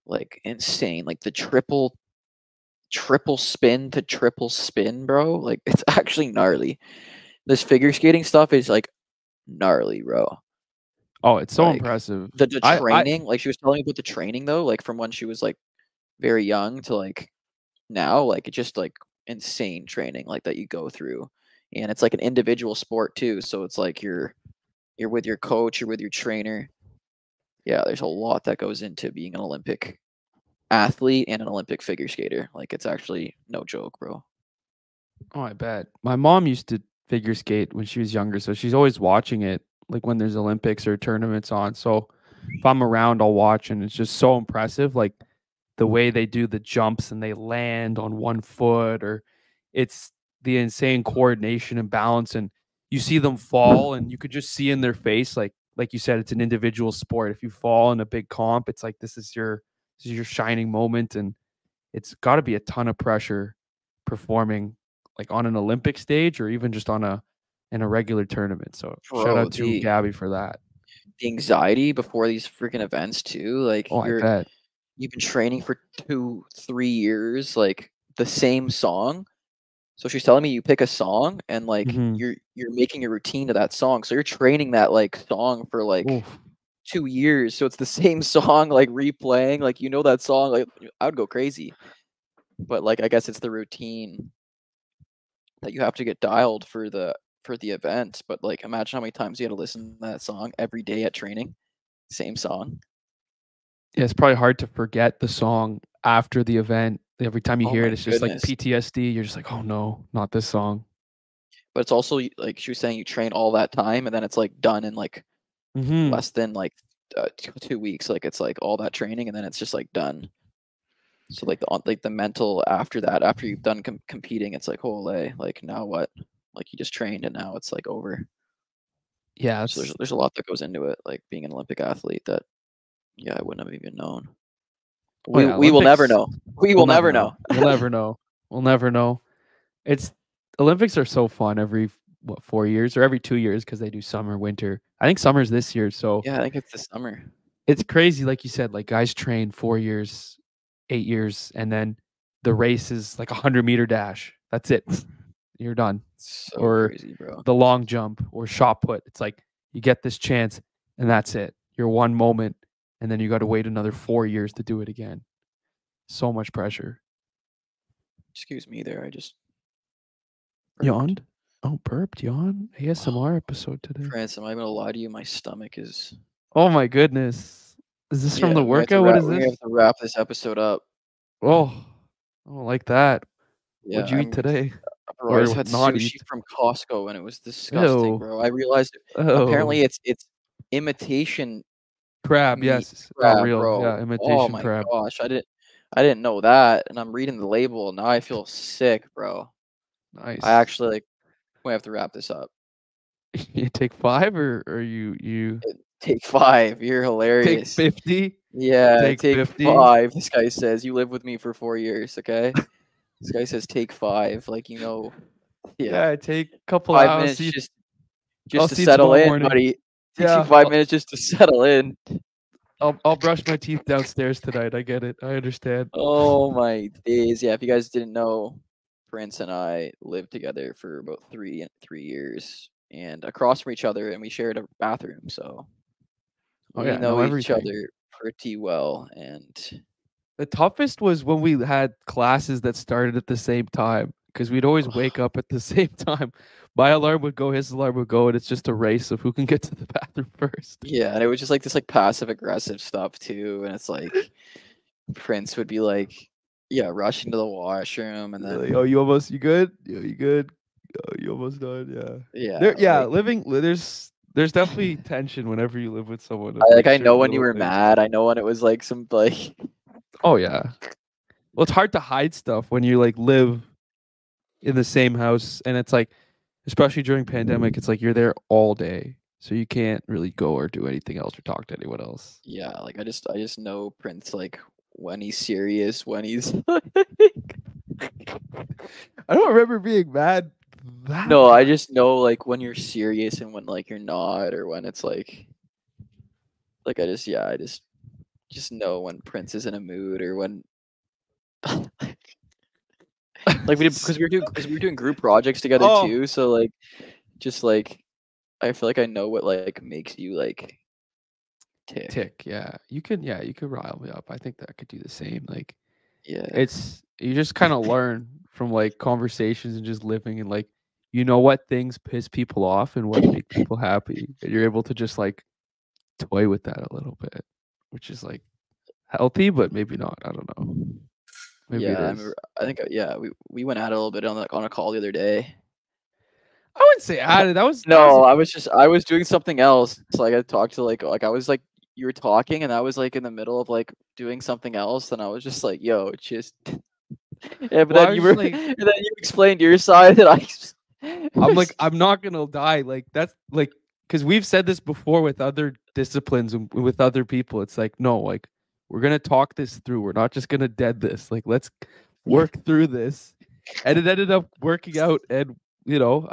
Like insane. Like the triple spin to triple spin, bro. Like it's actually gnarly. This figure skating stuff is like gnarly, bro. Oh, it's so Like impressive. the I training, like she was telling me about the training though, like from when she was like very young to like now, like it's just like insane training like that you go through. And it's like an individual sport too. So it's like you're with your coach, you're with your trainer. Yeah, there's a lot that goes into being an Olympic athlete and an Olympic figure skater. Like it's actually no joke, bro. Oh, I bet. My mom used to figure skate when she was younger, so she's always watching it, like when there's Olympics or tournaments on. So if I'm around, I'll watch, and it's just so impressive, like the way they do the jumps and they land on one foot, or it's the insane coordination and balance, and you see them fall, and you could just see in their face, like you said, it's an individual sport. If you fall in a big comp, it's like this is your shining moment, and it's got to be a ton of pressure performing like on an Olympic stage or even just on a in a regular tournament. So shout Bro, out to Gabby for that. the anxiety before these freaking events too, like Oh, I bet. you've been training for 2 3 years, like the same song. So she's telling me you pick a song and like Hmm. you're making a routine to that song. So you're training that like song for like Oof. 2 years. So it's the same song like replaying. Like that song. Like I would go crazy. But like I guess it's the routine that you have to get dialed for the event. But like imagine how many times you had to listen to that song every day at training. Same song. Yeah, it's probably hard to forget the song after the event. Every time you Oh hear it, my it's just like goodness. PTSD. You're just like, oh no, not this song. But it's also like she was saying you train all that time and then it's like done in like Hmm. less than like 2 weeks. Like it's like all that training and then it's just like done. So like the mental after that, after you've done competing, it's like holy, like now what? Like you just trained and now it's like over. Yeah, So it's there's a lot that goes into it, like being an Olympic athlete that I wouldn't have even known. oh We yeah, we will never Olympics. know. We We'll will never never know. know. We'll never know. We'll never know. It's Olympics are so fun every 4 years or every 2 years because they do summer, winter. I think summer's this year, so Yeah, I think it's this summer. it's crazy. Like you said, like guys train 4 years, 8 years, and then the race is like 100-meter dash. That's it. You're done. So Or crazy, bro. the long jump or shot put. It's like you get this chance and that's it. Your one moment, and then you got to wait another 4 years to do it again. So much pressure. Excuse me there. I just burped. Yawned? Oh, burped, yawn. ASMR episode today. France, am I gonna lie to you? My stomach is. Oh my goodness. Is this from Yeah, the workout? What is we have this? to wrap this episode up. Oh, I don't like that. Yeah, What'd you eat today? bro. I or just had not sushi eat. from Costco and it was disgusting, Ew. bro. I realized Oh, apparently it's imitation crab. meat Yes, not crab, real. bro. Yeah, Oh imitation my crab. gosh, I didn't know that, and I'm reading the label and now I feel sick, bro. I Nice. actually like we have to wrap this up. You take 5 or you Take 5. You're take hilarious. 50? Yeah, Take take 50? 5. This guy says you live with me for 4 years, okay? This guy says take 5, like yeah. Yeah, take a couple 5 hours. minutes See, just I'll to see you settle tomorrow in, morning. buddy. Takes you Yeah, 5 minutes just to settle in. I'll brush my teeth downstairs tonight. I get it. I understand. Oh my days. Yeah, if you guys didn't know, Prince and I lived together for about 3 years and across from each other, and we shared a bathroom, so Oh we yeah, know know each everything. other pretty well. And The toughest was when we had classes that started at the same time because we'd always wake up at the same time. My alarm would go, his alarm would go, and it's just a race of who can get to the bathroom first. yeah, and it was just like this like passive aggressive stuff too, and it's like Prince would be like, yeah, rushing to the washroom, and Like, then oh, you good? Yeah, you good? Oh, you almost done? Yeah. yeah, Yeah, like living there's definitely tension whenever you live with someone of I like I know certain when you little were things. mad. I know when it was like some like Oh yeah. Well, it's hard to hide stuff when you like live in the same house, and it's like, especially during pandemic, it's like you're there all day, so you can't really go or do anything else or talk to anyone else. yeah, like I just know Prince like when he's serious, when he's I don't remember being mad that no, I bad. just know like when you're serious and when like you're not, or when it's like I just know when Prince is in a mood or when like we did because we were doing group projects together Oh, too. So like just like I feel like I know what like makes you like tick. tick. Yeah, you could rile me up. I think that I could do the same. Like Yeah. it's you just kind of learn from like conversations and just living and like you know what things piss people off and what make people happy. And you're able to just like toy with that a little bit, which is like healthy, but maybe not. I don't know. Maybe Yeah, it I is. remember. I think yeah, we went at it a little bit on a call the other day. I wouldn't say added. That was No, I was doing something else. So like I talked to like I was like you were talking and I was like in the middle of like doing something else and I was just like, yo, just yeah, but well, I then was you just were like and then you explained your side and I'm like I'm not gonna die. Like that's like because we've said this before with other disciplines and with other people. It's like no, like we're gonna talk this through. We're not just gonna dead this. Like let's work through this. And it ended up working out. And you know,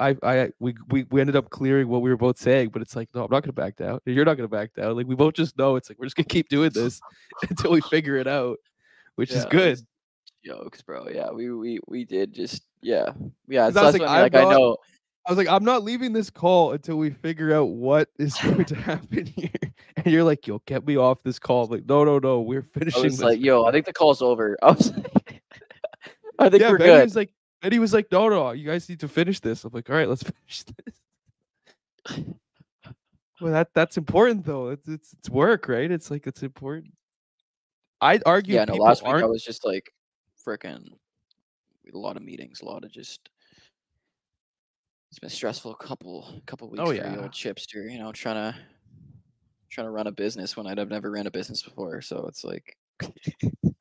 we ended up clearing what we were both saying. But it's like no, I'm not gonna back down. You're not gonna back down. Like we both just know it's like we're just gonna keep doing this until we figure it out, which is yeah, it was good. jokes, bro. Yeah, we did just yeah. Because I So was that's like, what I mean. Like I know I was like, I'm not leaving this call until we figure out what is going to happen here. And you're like, yo, get me off this call. I'm like, no, we're I finishing was this. like, yo, I think the call's over. I was like, I think Yeah, we're good. Benny was like, no, you guys need to finish this. I'm like, all right, let's finish this. Well, that's important though. It's work, right? It's like it's important. I'd argue Yeah, no, people last week I aren't. was just like freaking a lot of meetings, a lot of just it's been a stressful couple weeks Oh for the yeah, old chipster, trying to run a business when I've never ran a business before. So it's like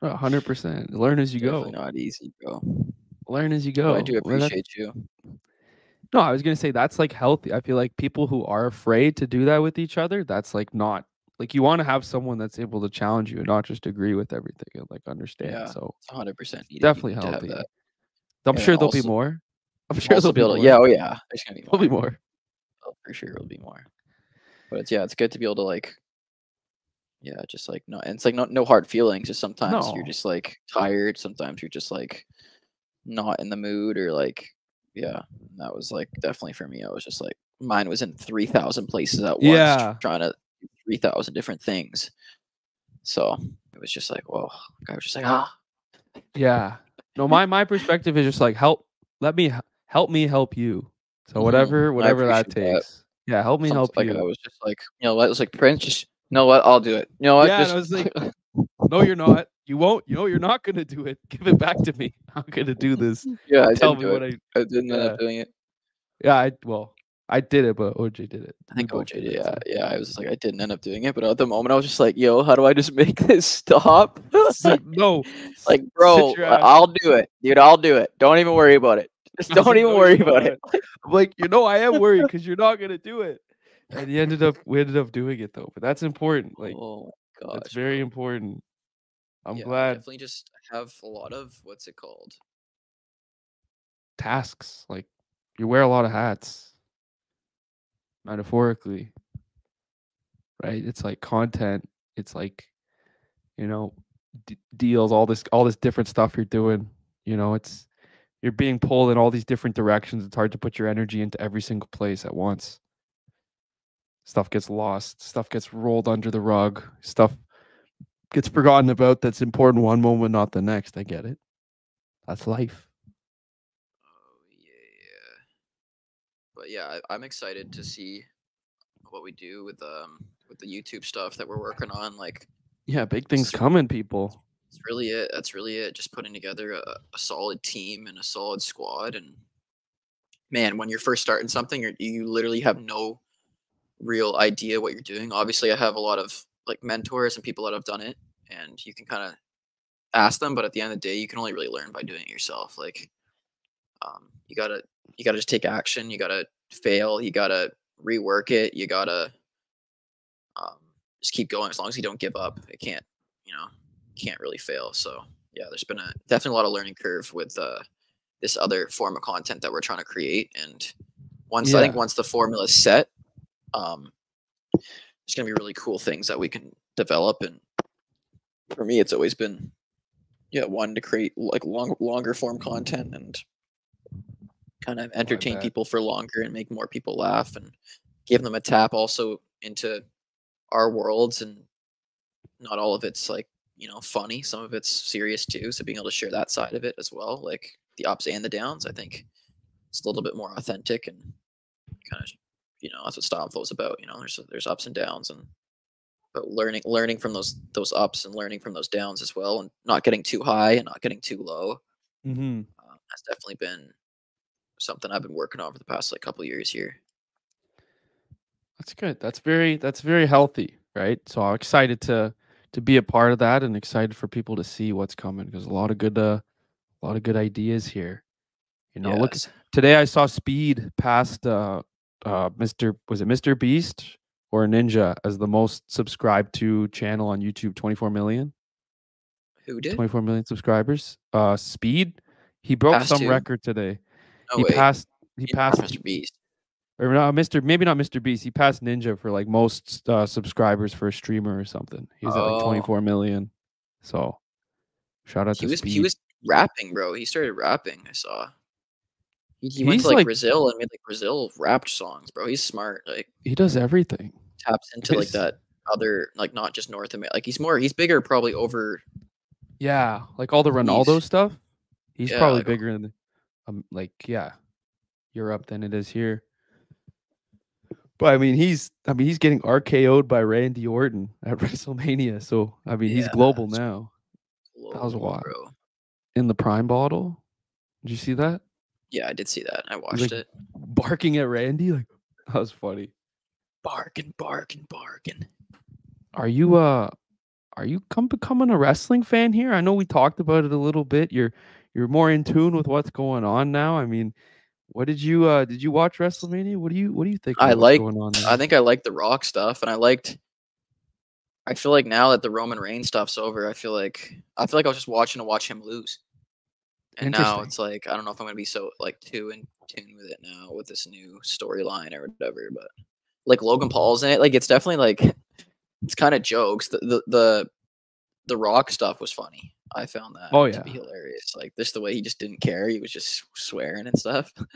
100%. Learn as you definitely go. not easy, bro. Learn as you But I go. do Well, that's appreciate you. no, I was gonna say that's like healthy. I feel like people who are afraid to do that with each other, that's like not like you want to have someone that's able to challenge you and not just agree with everything and like understand. Yeah, So it's 100% needed. You definitely need to have that. healthy. I'm And then sure there'll be also more. I'm sure also there'll be be able to more. yeah, oh yeah, there's gonna be There'll be more. more. Oh, for sure it'll be more. But it's good to be able to like yeah, just like not and it's like no hard feelings. Just sometimes you're No. just like tired. Sometimes you're just like not in the mood or like yeah. That was like definitely for me. I was just like mine was in 3,000 places at once Yeah. trying to do 3,000 different things. So it was just like, whoa. I was just like, ah. Yeah. No, my perspective is just like help me help you. So I whatever that appreciate that. takes. Yeah, help me Something help like I you. was just like, you know what? It was like Prince, just you know what? I'll do it. You know what? Yeah, and I Just was like, no, you're not. You won't. You're not gonna do it. Give it back to me. I'm gonna do this. Yeah, I Tell didn't me do what it. I. I didn't end Yeah. up doing it. Yeah. I did it, but OJ did it. I We think both OJ did did. it. Yeah, So. yeah. I was just like, I didn't end up doing it, but at the moment, I was just like, yo, how do I just make this stop? No. Like, Sit bro, your ass. I'll do it, dude. I'll do it. Don't even worry about it. Just don't even worry about it. I'm like, I am worried because you're not gonna do it. And we ended up doing it though. But that's important. Like, Oh my gosh, that's very bro. important. I'm Yeah, I glad. definitely just have a lot of what's it called? Tasks. Like, you wear a lot of hats, metaphorically, right? It's like content. It's like, deals, all this different stuff you're doing. It's you're being pulled in all these different directions. It's hard to put your energy into every single place at once. Stuff gets lost. Stuff gets rolled under the rug. Stuff gets forgotten about that's important one moment, not the next. I get it. That's life. Oh yeah. But yeah, I'm excited to see what we do with the YouTube stuff that we're working on. Like, yeah, big things coming, people. That's really it. That's really it. Just putting together a solid team and a solid squad. And man, when you're first starting something, you literally have no real idea what you're doing. Obviously, I have a lot of like mentors and people that have done it, and you can kind of ask them. But at the end of the day, you can only really learn by doing it yourself. Like, you gotta just take action. You gotta fail. You gotta rework it. You gotta just keep going. As long as you don't give up, it can't really fail. So yeah, there's been definitely a lot of learning curve with this other form of content that we're trying to create. And I think once the formula is set, there's gonna be really cool things that we can develop. And for me, it's always been one to create like longer form content and kind of entertain people for longer and make more people laugh and give them a tap also into our worlds. And not all of it's like funny, some of it's serious too, so being able to share that side of it as well, like the ups and the downs, I think it's a little bit more authentic and kind of that's what style flow is about. There's ups and downs, and but learning from those ups and learning from those downs as well, and not getting too high and not getting too low. That's definitely been something I've been working on for the past like couple of years here. That's good. That's very healthy, right? So I'm excited to be a part of that, and excited for people to see what's coming, because a lot of good ideas here. Look, today I saw Speed passed Mr. Beast or Ninja as the most subscribed to channel on YouTube, 24 million. Who did? 24 million subscribers. Speed, he broke some record today. No way. Passed Mr. Beast. Or not maybe not Mr. Beast. He passed Ninja for like most subscribers for a streamer or something. He was at like 24 million. So shout out to Speed. He was rapping, bro. He started rapping, I saw. He went to like Brazil and made like Brazil rapped songs, bro. He's smart. Like, he does everything. Taps into like that other, like not just North America. Like he's bigger probably over. Yeah, like all the Ronaldo stuff. He's probably bigger in Europe than it is here. But I mean, he's getting RKO'd by Randy Orton at WrestleMania. So I mean, he's global now. That was wild. Bro. In the Prime bottle, did you see that? Yeah, I did see that. I watched it. Barking at Randy, like that was funny. Barking. Are you becoming a wrestling fan here? I know we talked about it a little bit. You're more in tune with what's going on now. I mean, what did you watch WrestleMania? What do you think what's going on there? I think I like the Rock stuff, and I feel like now that the Roman Reigns stuff's over, I feel like I was just watching to watch him lose. And now it's like I don't know if I'm gonna be so like too in tune with it now with this new storyline or whatever. But like Logan Paul's in it, like it's definitely like it's kind of jokes. The Rock stuff was funny. I found that to be hilarious. Like this, the way he just didn't care. He was just swearing and stuff. Well,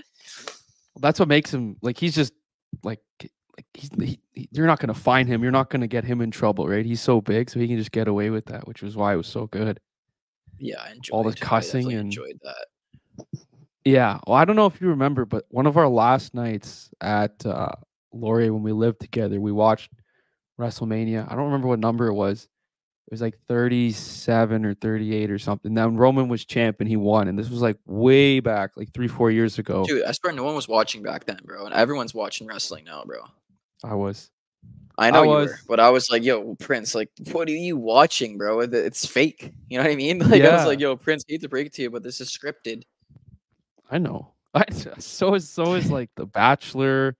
that's what makes him like he's just like you're not gonna find him. You're not gonna get him in trouble, right? He's so big, so he can just get away with that, which was why it was so good. Yeah, I enjoyed all the cussing and enjoyed that. Yeah, well, I don't know if you remember, but one of our last nights at Laurier when we lived together, we watched WrestleMania. I don't remember what number it was, It was like 37 or 38 or something. Now Roman was champ and he won, and this was like way back, like 3-4 years ago. Dude, I swear no one was watching back then, bro, and everyone's watching wrestling now, bro. I was. I know you were, but I was like, yo, Prince, like, what are you watching, bro? It's fake. You know what I mean? Like, I was like, yo, Prince, hate to break it to you, but this is scripted. I know. So is like The Bachelor,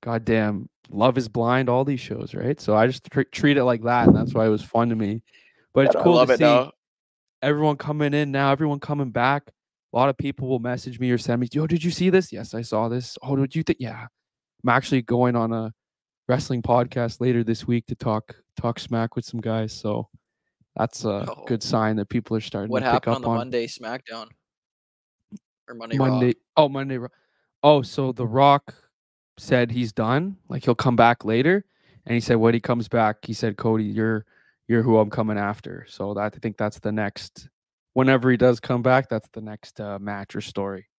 goddamn Love Is Blind, all these shows, right? So I just treat it like that, and that's why it was fun to me. But it's cool to see everyone coming in now, everyone coming back. A lot of people will message me or send me, yo, did you see this? Yes, I saw this. Oh, did you think? Yeah. I'm actually going on a wrestling podcast later this week to talk smack with some guys. So that's a good sign that people are starting to pick up on. What happened on the Monday SmackDown? Or Monday Raw? Oh, Monday Raw. Oh, so The Rock said he's done. Like, he'll come back later. And he said when he comes back, he said, Cody, you're who I'm coming after. So I think that's the next, whenever he does come back, that's the next match or story.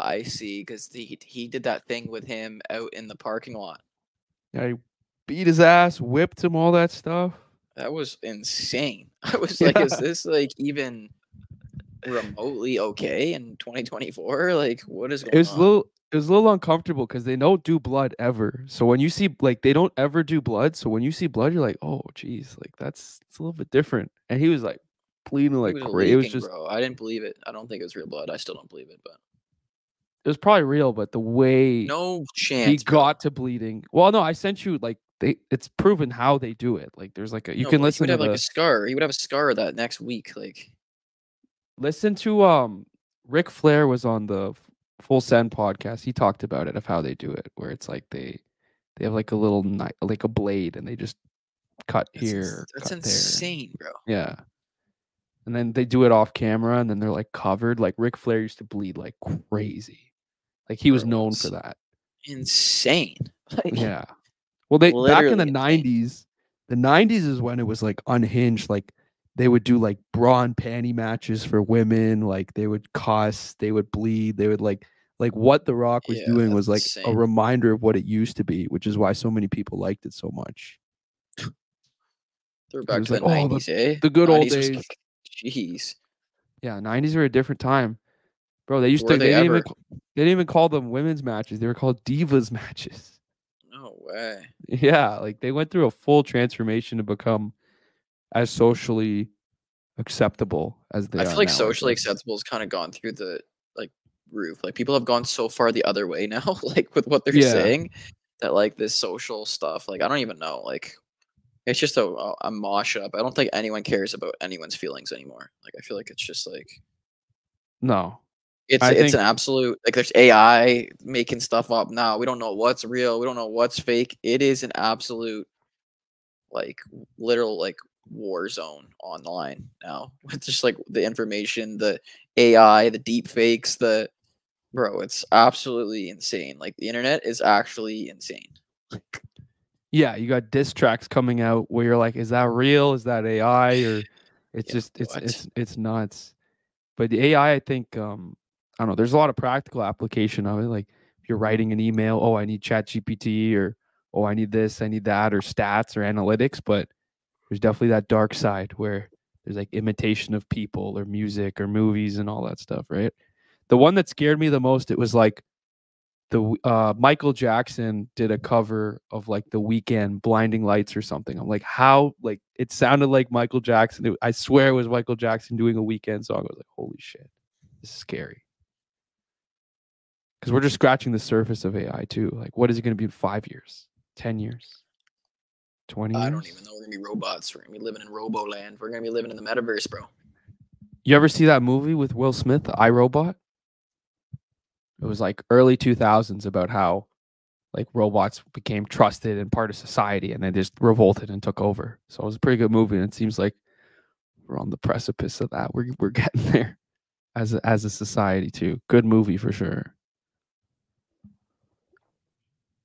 I see, because he did that thing with him out in the parking lot. Yeah, he beat his ass, whipped him, all that stuff. That was insane. I was like, is this like even remotely okay in 2024? Like, what is going on? It was a little uncomfortable because they don't do blood ever. So when you see, like, they don't ever do blood. So when you see blood, you're like, oh, geez, like it's a little bit different. And he was like bleeding like crazy. It was just, bro. I didn't believe it. I don't think it was real blood. I still don't believe it, but it was probably real. But the way no chance he got to bleeding. Well, no, I sent you like it's proven how they do it. Like there's like you can listen. He would have like a scar. He would have a scar that next week. Like, listen to Ric Flair was on the Full Send podcast. He talked about it, of how they do it, where it's like they have like a little like a blade, and they just cut here. That's insane, bro. Yeah. And then they do it off camera, and then they're like covered. Like Ric Flair used to bleed like crazy. Like he was known for that. Insane. Like, yeah. Well, they back in the 90s, the 90s is when it was like unhinged. Like they would do like bra and panty matches for women. Like they would cuss, they would bleed, they would like what The Rock was doing was like a reminder of what it used to be, which is why so many people liked it so much. They're back to the 90s, the good old days. Jeez. Yeah, 90s were a different time. Bro, they used to they didn't even call them women's matches. They were called divas matches. No way. Yeah, like they went through a full transformation to become as socially acceptable as they are. I feel like socially acceptable has kind of gone through the like roof. Like people have gone so far the other way now, like with what they're saying, that like this social stuff, like I don't even know, like it's just a mosh up. I don't think anyone cares about anyone's feelings anymore. Like I feel like it's just like no. It's an absolute, like there's AI making stuff up now. We don't know what's real. We don't know what's fake. It is an absolute like literal like war zone online now. With just like the information, the AI, the deep fakes, bro, it's absolutely insane. Like the internet is actually insane. Yeah, you got diss tracks coming out where you're like, is that real? Is that AI? Or it's just it's nuts. But the AI, I think I don't know, there's a lot of practical application of it. Like if you're writing an email, oh, I need ChatGPT, or oh, I need this, I need that, or stats or analytics. But there's definitely that dark side where there's like imitation of people or music or movies and all that stuff, right? The one that scared me the most, it was like the Michael Jackson did a cover of like The Weeknd, Blinding Lights or something. I'm like, how? Like it sounded like Michael Jackson. I swear it was Michael Jackson doing a Weeknd song. I was like, holy shit, this is scary. Because we're just scratching the surface of AI too. Like, what is it going to be in 5 years, 10 years, 20 years? I don't even know. We're going to be robots. We're going to be living in Roboland. We're going to be living in the metaverse, bro. You ever see that movie with Will Smith, iRobot? It was like early 2000s about how like robots became trusted and part of society, and they just revolted and took over. So it was a pretty good movie, and it seems like we're on the precipice of that. We're getting there as a society too. Good movie for sure.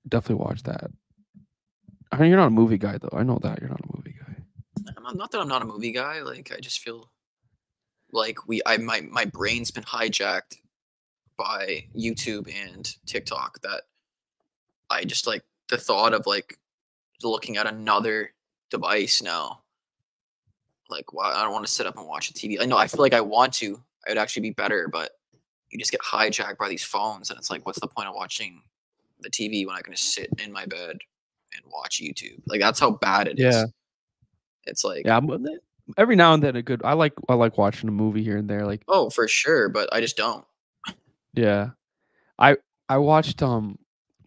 Definitely watch that. I mean, you're not a movie guy though. I know that you're not a movie guy. Not that I'm not a movie guy. Like I just feel like my brain's been hijacked by YouTube and TikTok, that I just like the thought of like looking at another device now like, why I don't want to sit up and watch a TV. I know I feel like I want to. It would actually be better, but you just get hijacked by these phones, and it's like, what's the point of watching the TV when I can just sit in my bed and watch YouTube? Like that's how bad it is. It's like every now and then a good. I like watching a movie here and there. Like for sure, but I just don't. Yeah, I watched what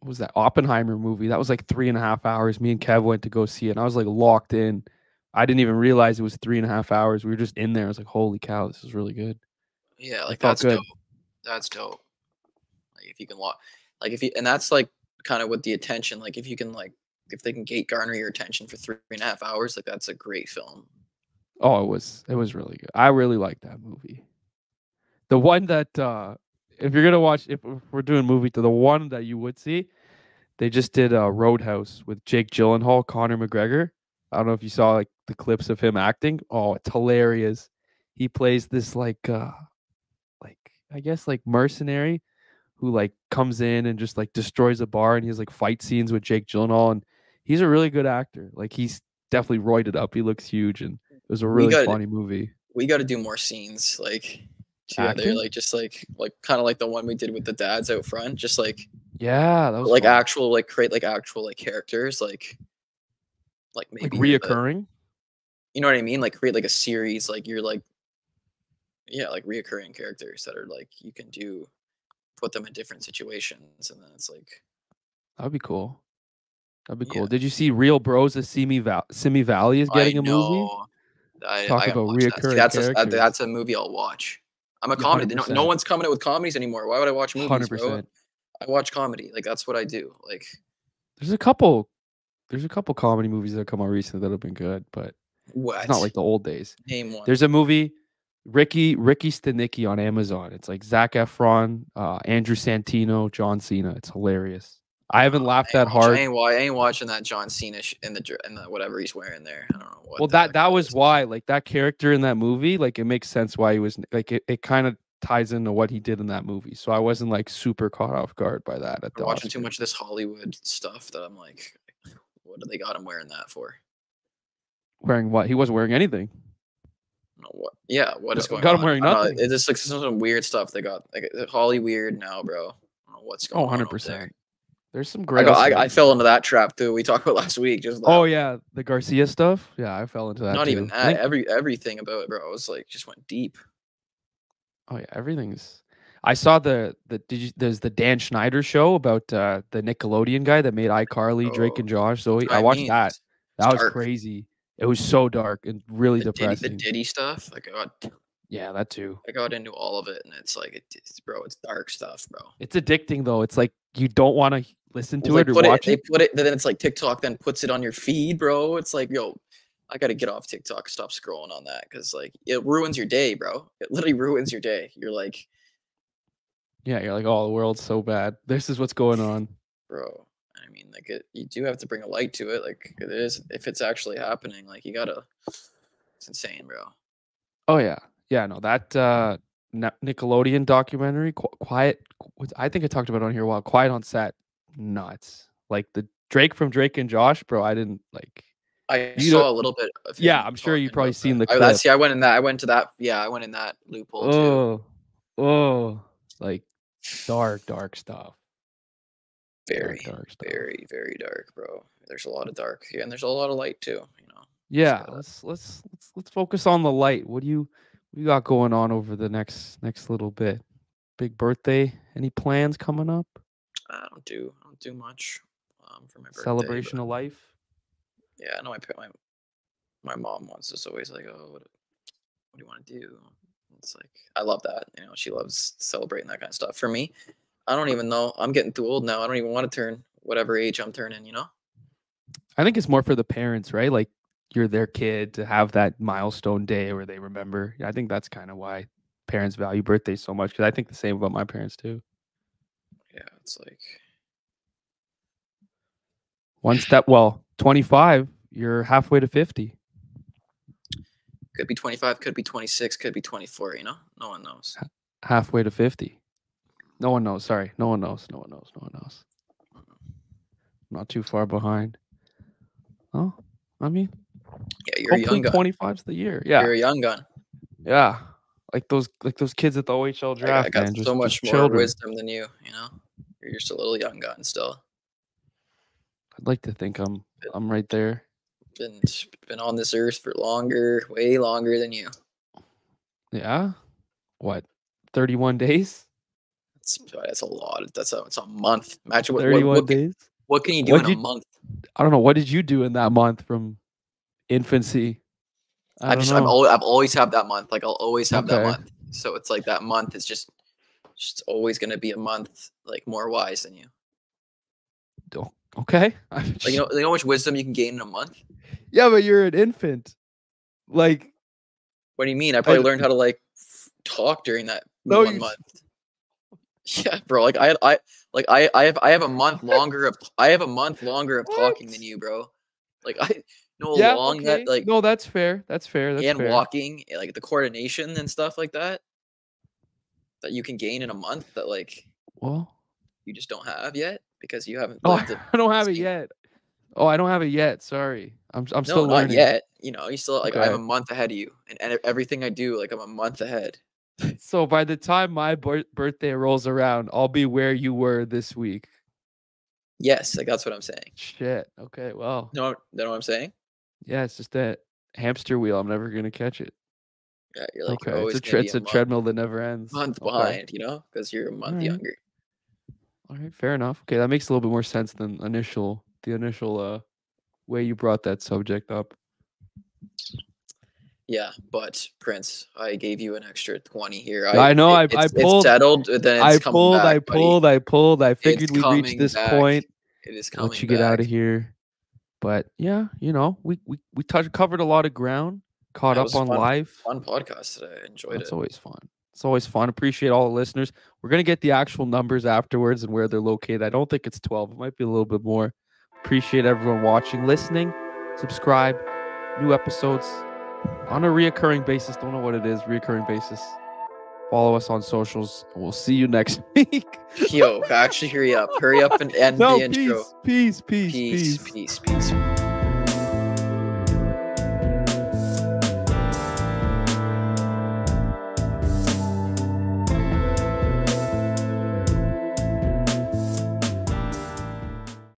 was that Oppenheimer movie? That was like 3.5 hours. Me and Kev went to go see it, and I was like locked in. I didn't even realize it was 3.5 hours. We were just in there. I was like, holy cow, this is really good. Yeah, like that's dope. That's dope. Like if you can like if you, and that's like kind of with the attention. Like if you can if they can garner your attention for 3.5 hours, like that's a great film. Oh, it was really good. I really liked that movie. The one that if you're gonna watch, if we're doing movie, the one that you would see, they just did Roadhouse with Jake Gyllenhaal, Conor McGregor. I don't know if you saw like the clips of him acting. Oh, it's hilarious. He plays this like I guess like mercenary who like comes in and just like destroys a bar, and he has like fight scenes with Jake Gyllenhaal, and he's a really good actor. Like he's definitely roided up. He looks huge, and it was a really funny movie. We got to do more scenes together, like just like kind of like the one we did with the dads out front, just like that was like fun. actual like create like actual like characters like maybe like reoccurring. You know what I mean? Like create like a series, like you're like like reoccurring characters that are like you can put them in different situations, and then it's like that'd be cool. That'd be cool. Did you see Real Bros of Simi Valley is getting a movie? Talk about reoccurring characters. That's a movie I'll watch. I'm a comedy. No one's coming out with comedies anymore. Why would I watch movies, 100%. Bro? I watch comedy. Like that's what I do. Like there's a couple comedy movies that have come out recently that have been good, but it's not like the old days. Name one. There's a movie, Ricky Stenicki on Amazon. It's like Zac Efron, Andrew Santino, John Cena. It's hilarious. I haven't laughed that hard. I ain't watching that John Cena in the whatever he's wearing there. I don't know what. Well, that was why, like that character in that movie, like it makes sense why he was like it kind of ties into what he did in that movie. So I wasn't like super caught off guard by that. I'm watching too much of this Hollywood stuff that I'm like, what do they got him wearing that for? Wearing what? He wasn't wearing anything. No, what? Yeah, what is going on? Got him wearing nothing. It's just like some weird stuff they got. Like Hollyweird now, bro. I don't know what's going on. 100%. There's some great. I fell into that trap too. We talked about last week. Just yeah, the Garcia stuff. Yeah, I fell into that. Not even that. Everything about it, bro. It was like just went deep. Oh yeah, everything's. I saw there's the Dan Schneider show about the Nickelodeon guy that made iCarly, Drake and Josh, Zoe. I watched that. That was crazy. It was so dark and really depressing. The Diddy stuff, like yeah, that too. I got into all of it, and it's like it's dark stuff, bro. It's addicting though. It's like you don't want to listen to it or watch it. They put it, then it's like TikTok then puts it on your feed, bro. It's like, yo, I got to get off TikTok, stop scrolling on that, because like it ruins your day, bro. It literally ruins your day. You're like, oh, the world's so bad. This is what's going on, bro. I mean, like you do have to bring a light to it. Like it is, if it's actually happening, like you gotta. It's insane, bro. Oh yeah, no, that Nickelodeon documentary, Quiet. I think I talked about it on here a while. Quiet on Set, nuts. Like the Drake from Drake and Josh, bro. I didn't like. I saw a little bit of. Yeah, I'm sure you've probably seen the clip. I went in that. I went to that. Yeah, I went in that loophole too. Like dark stuff. Very dark stuff. Very, very dark, bro. There's a lot of dark. Yeah, and there's a lot of light too. You know. Yeah, let's focus on the light. What do you got going on over the next little bit? Big birthday? Any plans coming up? I don't do much for my birthday. Celebration of life. Yeah, I know my mom wants us always like, oh, what do you want to do? It's like I love that. You know, she loves celebrating that kind of stuff. For me, I don't even know. I'm getting too old now. I don't even want to turn whatever age I'm turning. You know. I think it's more for the parents, right? Like you're their kid to have that milestone day where they remember. I think that's kind of why parents value birthdays so much, because I think the same about my parents too. Yeah, it's like 25, you're halfway to 50. Could be 25, could be 26, could be 24, you know? No one knows. Halfway to 50. No one knows. Sorry. No one knows. Not too far behind. Oh, I mean, Yeah, you're Hopefully a young gun. 25's the year. Yeah. You're a young gun. Yeah. Like those kids at the OHL draft, I got man. so much just more children. wisdom than you, you know? You're just a little young gun still. I'd like to think I'm right there. Been on this earth for longer, way longer than you. Yeah? What? 31 days? That's a lot. It's a month. Imagine 31 days? What can you do in a month? I don't know. What did you do in that month from infancy? I've always had that month. Like I'll always have that Okay. month. So it's like that month is just always gonna be a month like more wise than you. Okay. Like you know how much wisdom you can gain in a month? Yeah, but you're an infant. Like, what do you mean? I probably learned how to like talk during that 1 month. Yeah, bro. Like I have a month longer of talking than you, bro. Like I know that like no, that's fair. That's fair. That's fair. Walking, like the coordination and stuff like that you can gain in a month that like you just don't have yet because you haven't lived it. I don't have it yet. Oh, I don't have it yet. Sorry. I'm still learning. Not yet. You know, you still like I have a month ahead of you, and everything I do, like I'm a month ahead. So by the time my birthday rolls around, I'll be where you were this week. Yes, like that's what I'm saying. Shit. Okay. Well. No, know what I'm saying? Yeah, it's just that hamster wheel. I'm never gonna catch it. Yeah, you're like okay. It's a treadmill that never ends. Month behind, you know, because you're a month younger. All right, fair enough. Okay, that makes a little bit more sense than the initial way you brought that subject up. Yeah, but Prince, I gave you an extra 20 here. I know. I pulled. It's settled. Then it's coming back, I pulled. I figured we'd reach this point. It is coming. Let you get out of here. But yeah, you know, we covered a lot of ground. Caught up on life. Fun podcast today. I enjoyed it. It's always fun. It's always fun. Appreciate all the listeners. We're gonna get the actual numbers afterwards and where they're located. I don't think it's 12. It might be a little bit more. Appreciate everyone watching, listening, subscribe. New episodes on a reoccurring basis. Don't know what it is. Reoccurring basis. Follow us on socials. And we'll see you next week. Yo, actually, hurry up and end the intro. Peace.